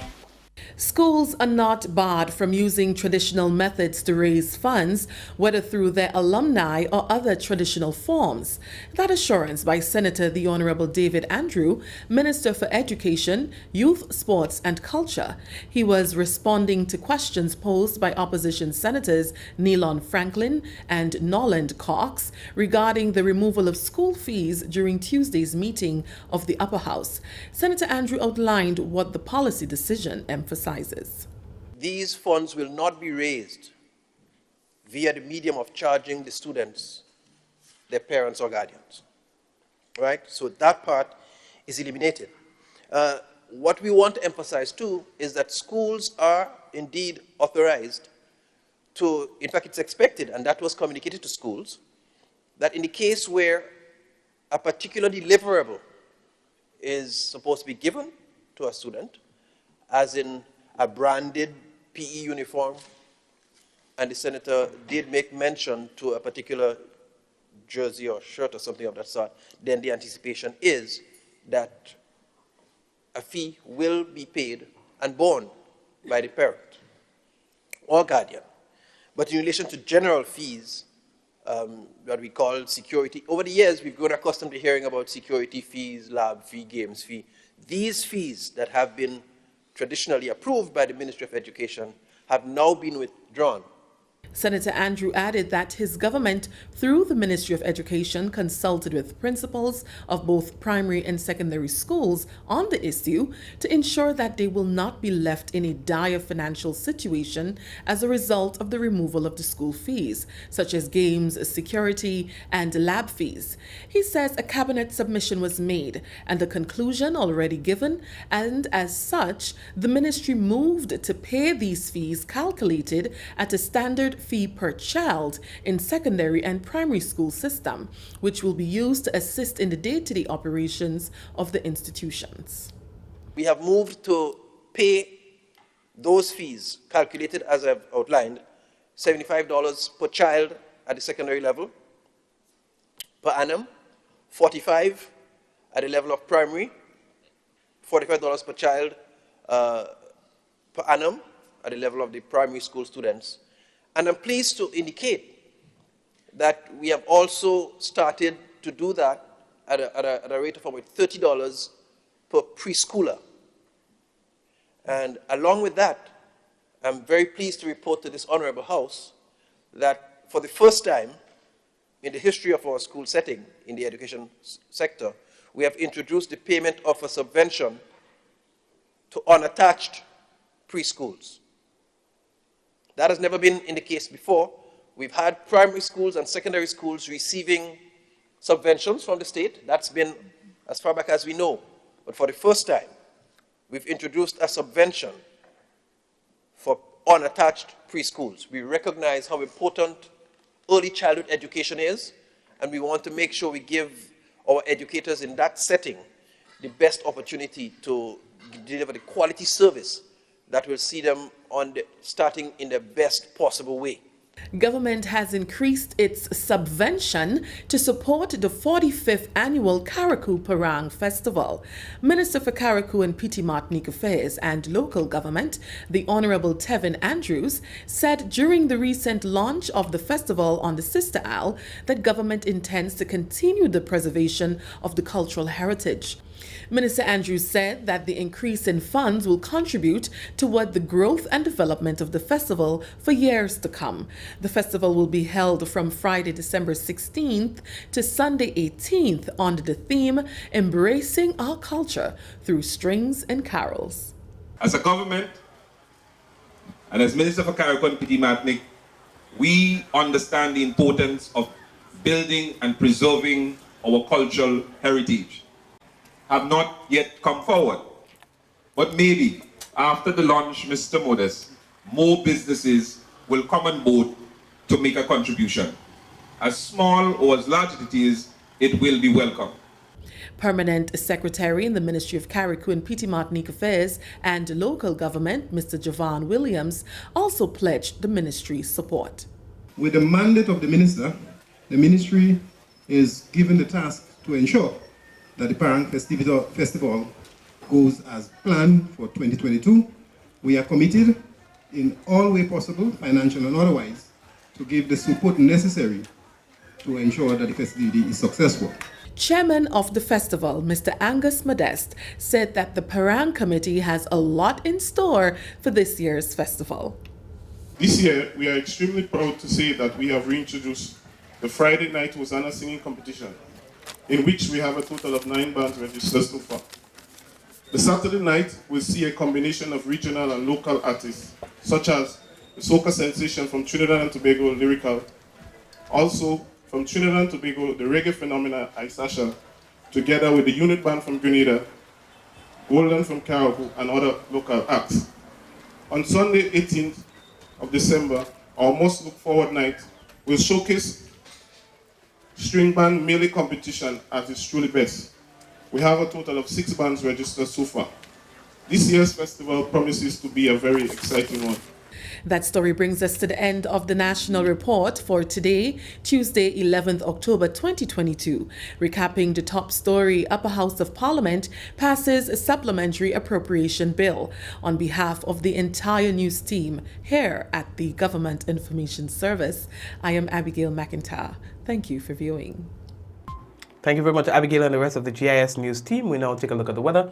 [SPEAKER 11] Schools are not barred from using traditional methods to raise funds, whether through their alumni or other traditional forms. That assurance by Senator the Honorable David Andrew, Minister for Education, Youth, Sports and Culture. He was responding to questions posed by opposition senators Neilon Franklin and Noland Cox regarding the removal of school fees during Tuesday's meeting of the Upper House. Senator Andrew outlined what the policy decision emphasizes.
[SPEAKER 14] These funds will not be raised via the medium of charging the students, their parents or guardians, right? So that part is eliminated. What we want to emphasize too is that schools are indeed authorized to, in fact it's expected, and that was communicated to schools, that in the case where a particular deliverable is supposed to be given to a student, as in a branded PE uniform, and the senator did make mention to a particular jersey or shirt or something of that sort, then the anticipation is that a fee will be paid and borne by the parent or guardian. But in relation to general fees, what we call security, over the years we've grown accustomed to hearing about security fees, lab fee, games fee. These fees that have been traditionally approved by the Ministry of Education have now been withdrawn.
[SPEAKER 11] Senator Andrew added that his government, through the Ministry of Education, consulted with principals of both primary and secondary schools on the issue to ensure that they will not be left in a dire financial situation as a result of the removal of the school fees, such as games, security, and lab fees. He says a cabinet submission was made and the conclusion already given, and as such, the ministry moved to pay these fees calculated at a standard fee per child in secondary and primary school system, which will be used to assist in the day-to-day operations of the institutions.
[SPEAKER 14] We have moved to pay those fees calculated as I've outlined, $75 per child at the secondary level per annum, $45 at the level of primary, $45 per child per annum at the level of the primary school students. And I'm pleased to indicate that we have also started to do that at a rate of about $30 per preschooler. And along with that, I'm very pleased to report to this honorable House that for the first time in the history of our school setting in the education sector, we have introduced the payment of a subvention to unattached preschools. That has never been in the case before. We've had primary schools and secondary schools receiving subventions from the state. That's been as far back as we know. But for the first time, we've introduced a subvention for unattached preschools. We recognize how important early childhood education is, and we want to make sure we give our educators in that setting the best opportunity to deliver the quality service that will see them starting in the best possible way.
[SPEAKER 11] Government has increased its subvention to support the 45th annual Carriacou Parang Festival. Minister for Carriacou and Petite Martinique Affairs and Local Government, the Honorable Tevin Andrews, said during the recent launch of the festival on the Sister Isle that government intends to continue the preservation of the cultural heritage. Minister Andrews said that the increase in funds will contribute toward the growth and development of the festival for years to come. The festival will be held from Friday, December 16th to Sunday 18th under the theme Embracing Our Culture Through Strings and Carols.
[SPEAKER 1] As a government and as Minister for Carriacou and Petite Martinique, we understand the importance of building and preserving our cultural heritage. Have not yet come forward. But maybe after the launch, Mr. Modest, more businesses will come on board to make a contribution. As small or as large as it is, it will be welcome.
[SPEAKER 11] Permanent Secretary in the Ministry of Carriacou and Petite Martinique Affairs and Local Government, Mr. Javon Williams, also pledged the ministry's support.
[SPEAKER 7] With the mandate of the minister, the ministry is given the task to ensure that the Parang Festival goes as planned for 2022. We are committed in all way possible, financial and otherwise, to give the support necessary to ensure that the festivity is successful.
[SPEAKER 11] Chairman of the festival, Mr. Angus Modest, said that the Parang Committee has a lot in store for this year's festival.
[SPEAKER 23] This year, we are extremely proud to say that we have reintroduced the Friday night Hosanna singing competition, in which we have a total of 9 bands registered so far. The Saturday night will see a combination of regional and local artists, such as the soca sensation from Trinidad and Tobago, Lyrical. Also, from Trinidad and Tobago, the reggae phenomena, Isasha, together with the unit band from Grenada, Golden from Carriacou, and other local acts. On Sunday, 18th of December, our most look forward night will showcase string band melee competition at its truly best. We have a total of 6 bands registered so far. This year's festival promises to be a very exciting one.
[SPEAKER 11] That story brings us to the end of the National Report for today, Tuesday, 11th October 2022. Recapping the top story, Upper House of Parliament passes a supplementary appropriation bill. On behalf of the entire news team here at the Government Information Service, I am Abigail McIntyre. Thank you for viewing.
[SPEAKER 24] Thank you very much, Abigail, and the rest of the GIS News team. We now take a look at the weather.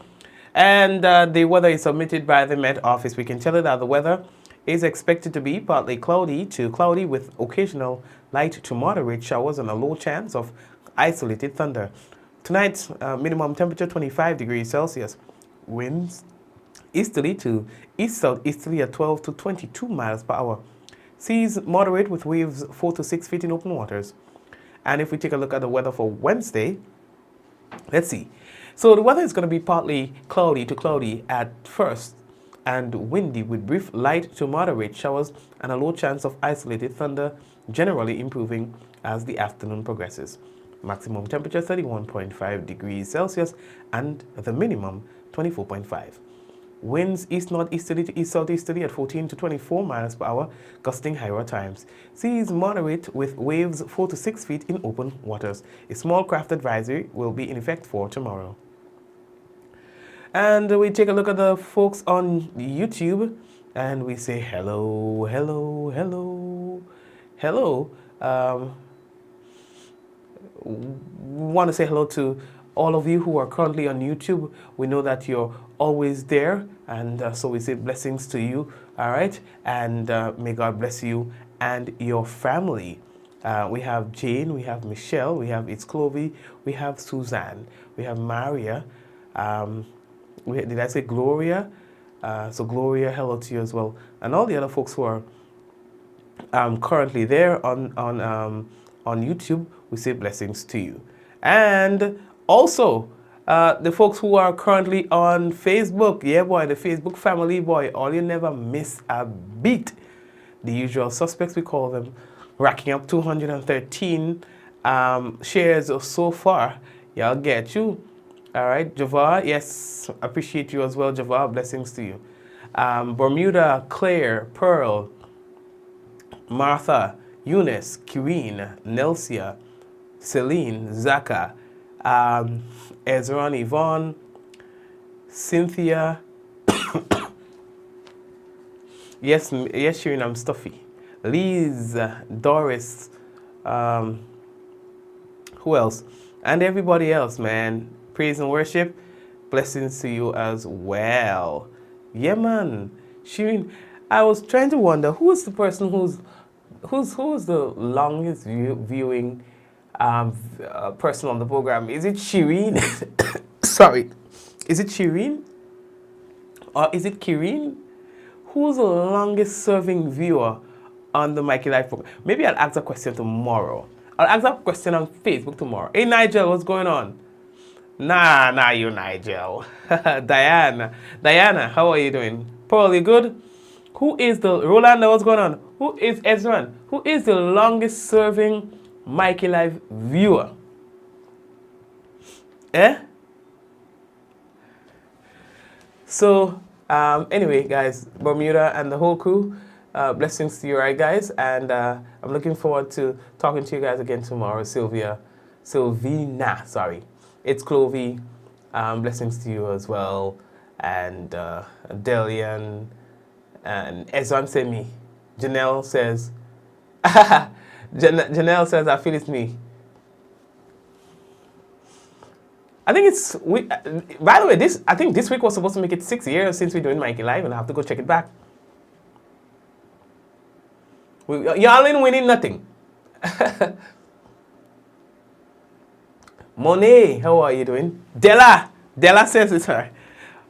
[SPEAKER 24] And the weather is submitted by the Met Office. We can tell you that the weather is expected to be partly cloudy to cloudy with occasional light to moderate showers and a low chance of isolated thunder. Tonight's minimum temperature 25 degrees Celsius. Winds easterly to east-southeasterly at 12 to 22 miles per hour. Seas moderate with waves 4 to 6 feet in open waters. And if we take a look at the weather for Wednesday, let's see. So the weather is going to be partly cloudy to cloudy at first, and windy with brief light to moderate showers and a low chance of isolated thunder, generally improving as the afternoon progresses. Maximum temperature 31.5 degrees Celsius and the minimum 24.5. Winds east-northeasterly to east-southeasterly at 14 to 24 miles per hour, gusting higher times. Seas moderate with waves 4 to 6 feet in open waters. A small craft advisory will be in effect for tomorrow. And we take a look at the folks on YouTube and we say hello, hello, hello, hello. want to say hello to all of you who are currently on YouTube. We know that you're always there, and so we say blessings to you, all right? And may God bless you and your family. We have Jane, we have Michelle, we have It's Clovey, we have Suzanne, we have Maria. Did I say Gloria? So Gloria, hello to you as well. And all the other folks who are currently there on YouTube, we say blessings to you. And also, the folks who are currently on Facebook, yeah boy, the Facebook family, boy, all you never miss a beat. The usual suspects, we call them, racking up 213 shares so far. Y'all get you. All right, Javar, yes, appreciate you as well, Javar, blessings to you. Bermuda, Claire, Pearl, Martha, Eunice, Kireen, Nelsia, Celine, Zaka, Ezran, Yvonne, Cynthia. Yes, Shireen, I'm stuffy. Liz, Doris, who else? And everybody else, man. Praise and worship. Blessings to you as well. Yeah, man. Shireen, I was trying to wonder who's the person who's the longest viewing person on the program. Is it Shireen? Sorry. Is it Shireen? Or is it Kireen? Who's the longest serving viewer on the Mikey Live program? Maybe I'll ask a question tomorrow. I'll ask a question on Facebook tomorrow. Hey, Nigel, what's going on? Nah, you Nigel. Diana, how are you doing? Paul, you good? Who is the, Rolanda, what's going on? Who is Ezran? Who is the longest serving Mikey Live viewer? So, anyway, guys, Bermuda and the whole crew, blessings to you, right, guys? And I'm looking forward to talking to you guys again tomorrow. Sylvina, sorry. It's Clovey. Blessings to you as well. And Delian and Ezran Semi. Janelle says, Janelle says, I feel it's me. I think it's, by the way, I think this week was supposed to make it 6 years since we're doing Mikey Live, and I have to go check it back. Y'all ain't winning nothing. Monet, how are you doing? Della says it's her.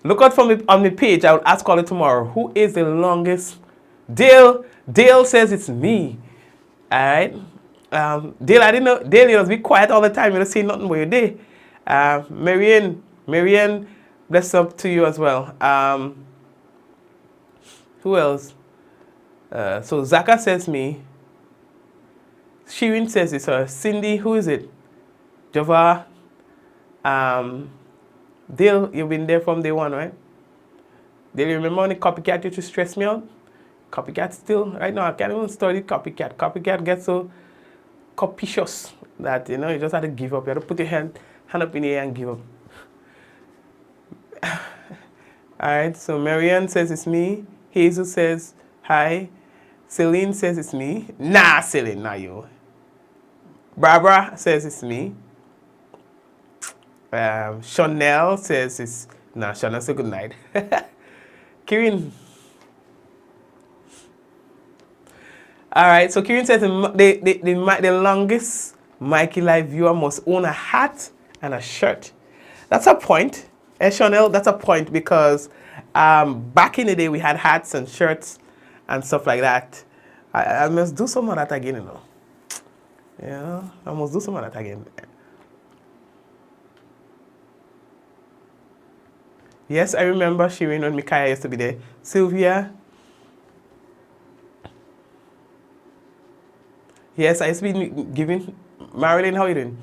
[SPEAKER 24] Look out for me on the page. I will ask all it tomorrow. Who is the longest? Dale says it's me. All right. Dale, I didn't know. Dale, you must be quiet all the time. You don't say nothing what you did. Marianne, bless up to you as well. Who else? So Zaka says me. Shirin says it's her. Cindy, who is it? Java. Dale, you've been there from day one, right? Dale, you remember when the copycat used to stress me out? Copycat still, right now, I can't even study copycat. Copycat gets so capricious that, you just have to give up. You have to put your hand up in the air and give up. All right, so Marianne says it's me. Hazel says hi. Celine says it's me. Nah, Celine, not you. Barbara says it's me. Chanel says it's... Nah, Chanel say good night. Kirin. All right, so Kirin says the longest Mikey Live viewer must own a hat and a shirt. That's a point. Chanel, that's a point because back in the day we had hats and shirts and stuff like that. I must do some of that again, Yeah, I must do some of that again. Yes, I remember Shirin when Mikaya used to be there. Sylvia. Yes, I used to be giving... Marilyn, how are you doing?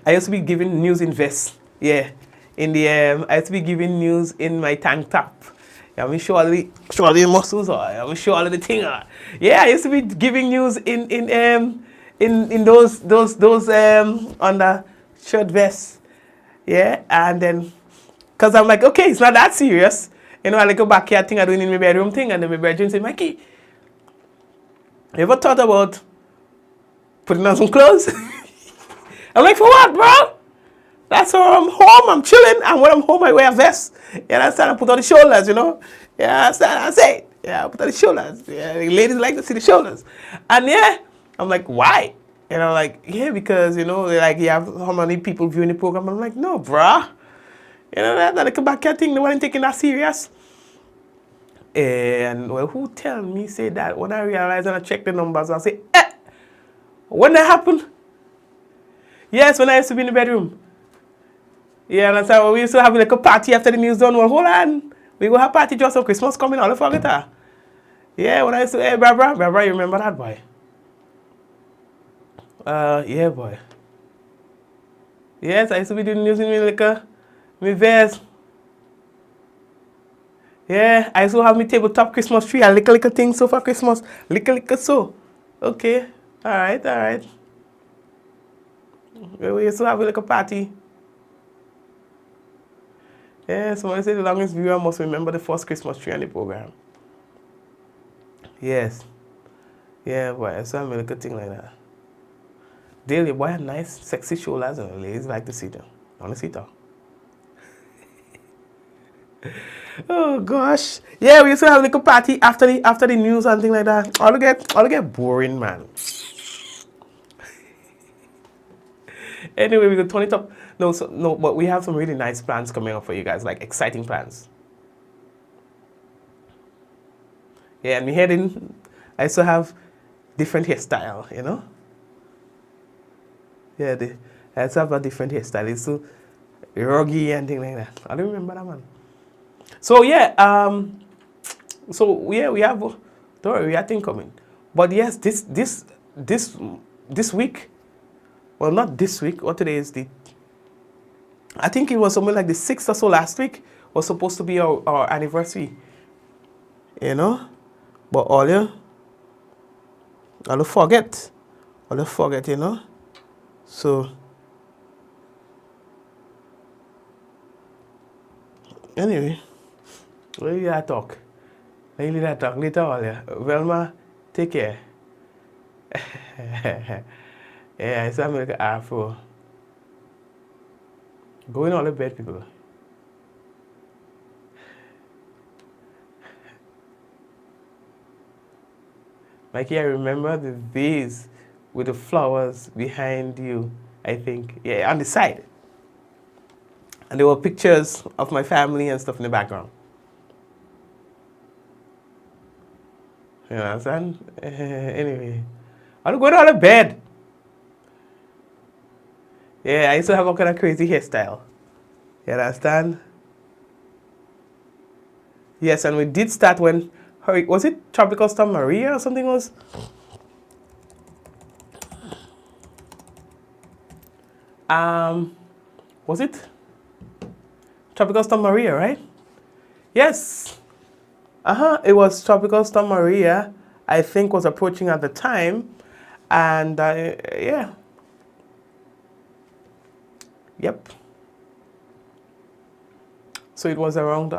[SPEAKER 24] I used to be giving news in vest. Yeah. In the I used to be giving news in my tank top. Yeah, I'm show all the muscles or I'm show all of the thing. Yeah, I used to be giving news in those under shirt vests. Yeah, and then because I'm like, okay, it's not that serious. I like go back here thing I doing in my bedroom thing, and then my bedroom say, Mikey, you ever thought about putting on some clothes. I'm like, for what, bro? That's why I'm home, I'm chilling, and when I'm home, I wear a vest. You understand? I put on the shoulders, you know? Yeah, I understand? I say it. Yeah, I put on the shoulders. Yeah, the ladies like to see the shoulders. And yeah, I'm like, why? And I'm like, yeah, because, you know, like, you have how many people viewing the program? I'm like, no, bruh. You know, that little back thing, they weren't taking that serious. And, well, who tell me say that? When I realize and I check the numbers, I say, when that happened? Yes, when I used to be in the bedroom. Yeah, and so we used to have like a party after the news done. Well, hold on. We go have party just for Christmas coming all the forget. Yeah, when I used to, hey, Barbara, you remember that, boy? Yeah, boy. Yes, I used to be doing news in my vest. Yeah, I used to have my tabletop Christmas tree, a little thing so for Christmas. Little so. Okay, all right. We used to have like a party. Yeah, someone said the longest viewer must remember the first Christmas tree on the program. Yes. Yeah, boy, I saw a little thing like that. Daily, boy, had nice, sexy shoulders, and the ladies like to see them. Want to see them? Oh gosh. Yeah, we used to have a little party after the news and things like that. All to get boring, man. Anyway, we could turn it up. No, but we have some really nice plans coming up for you guys, like exciting plans. Yeah, and me heading, I still have different hairstyle, you know? Yeah, I still have a different hairstyle. It's so ruggy and things like that. I don't remember that, man. So yeah, we have, don't worry, we have things coming. But yes, this week, well, not this week, what today is I think it was something like the 6th or so last week was supposed to be our anniversary, you know? But all forget, you know? So, anyway, leave that talk. Later all, yeah. Velma, take care. Yeah, I saw me like an afro. Going all the bed, people. Mikey, I remember the vase with the flowers behind you, I think. Yeah, on the side. And there were pictures of my family and stuff in the background. You understand? Anyway, I'm going to bed. Yeah, I used to have a kind of crazy hairstyle. You understand? Yes, and we did start when, was it Tropical Storm Maria or something was? Was it Tropical Storm Maria, right? Yes. It was Tropical Storm Maria, I think was approaching at the time. And yeah. Yep. So it was around,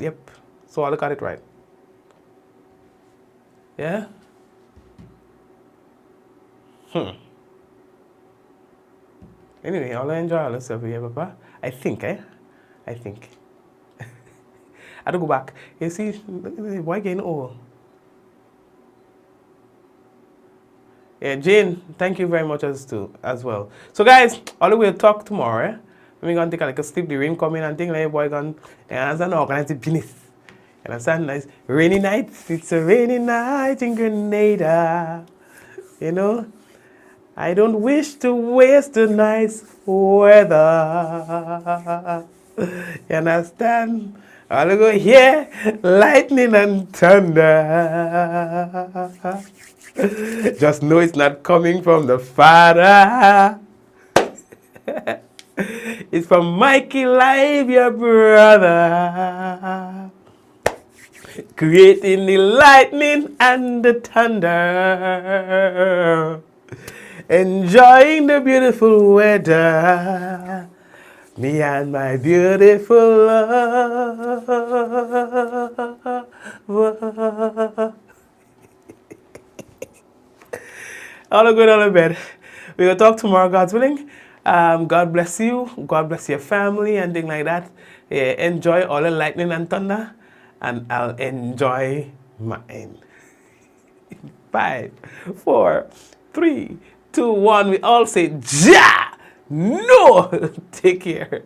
[SPEAKER 24] yep. So I look at it right. Yeah? Anyway, I'll enjoy all this stuff here, Papa. I think. I don't go back. You see, why getting old? Yeah, Jane, thank you very much as well. So guys, all we'll talk tomorrow. Eh? We're gonna take a sleep, the rain coming and things like boy gonna organize the business. You understand? Nice rainy night. It's a rainy night in Grenada. You know? I don't wish to waste the nice weather. You understand? I'll go here, lightning and thunder. Just know it's not coming from the Father. It's from Mikey Live, your brother. Creating the lightning and the thunder. Enjoying the beautiful weather. Me and my beautiful love. All are going on in bed. We will talk tomorrow, God's willing. God bless you. God bless your family and things like that. Enjoy all the lightning and thunder. And I'll enjoy mine. 5, 4, 3, 2, 1. We all say, Ja! No! Take care.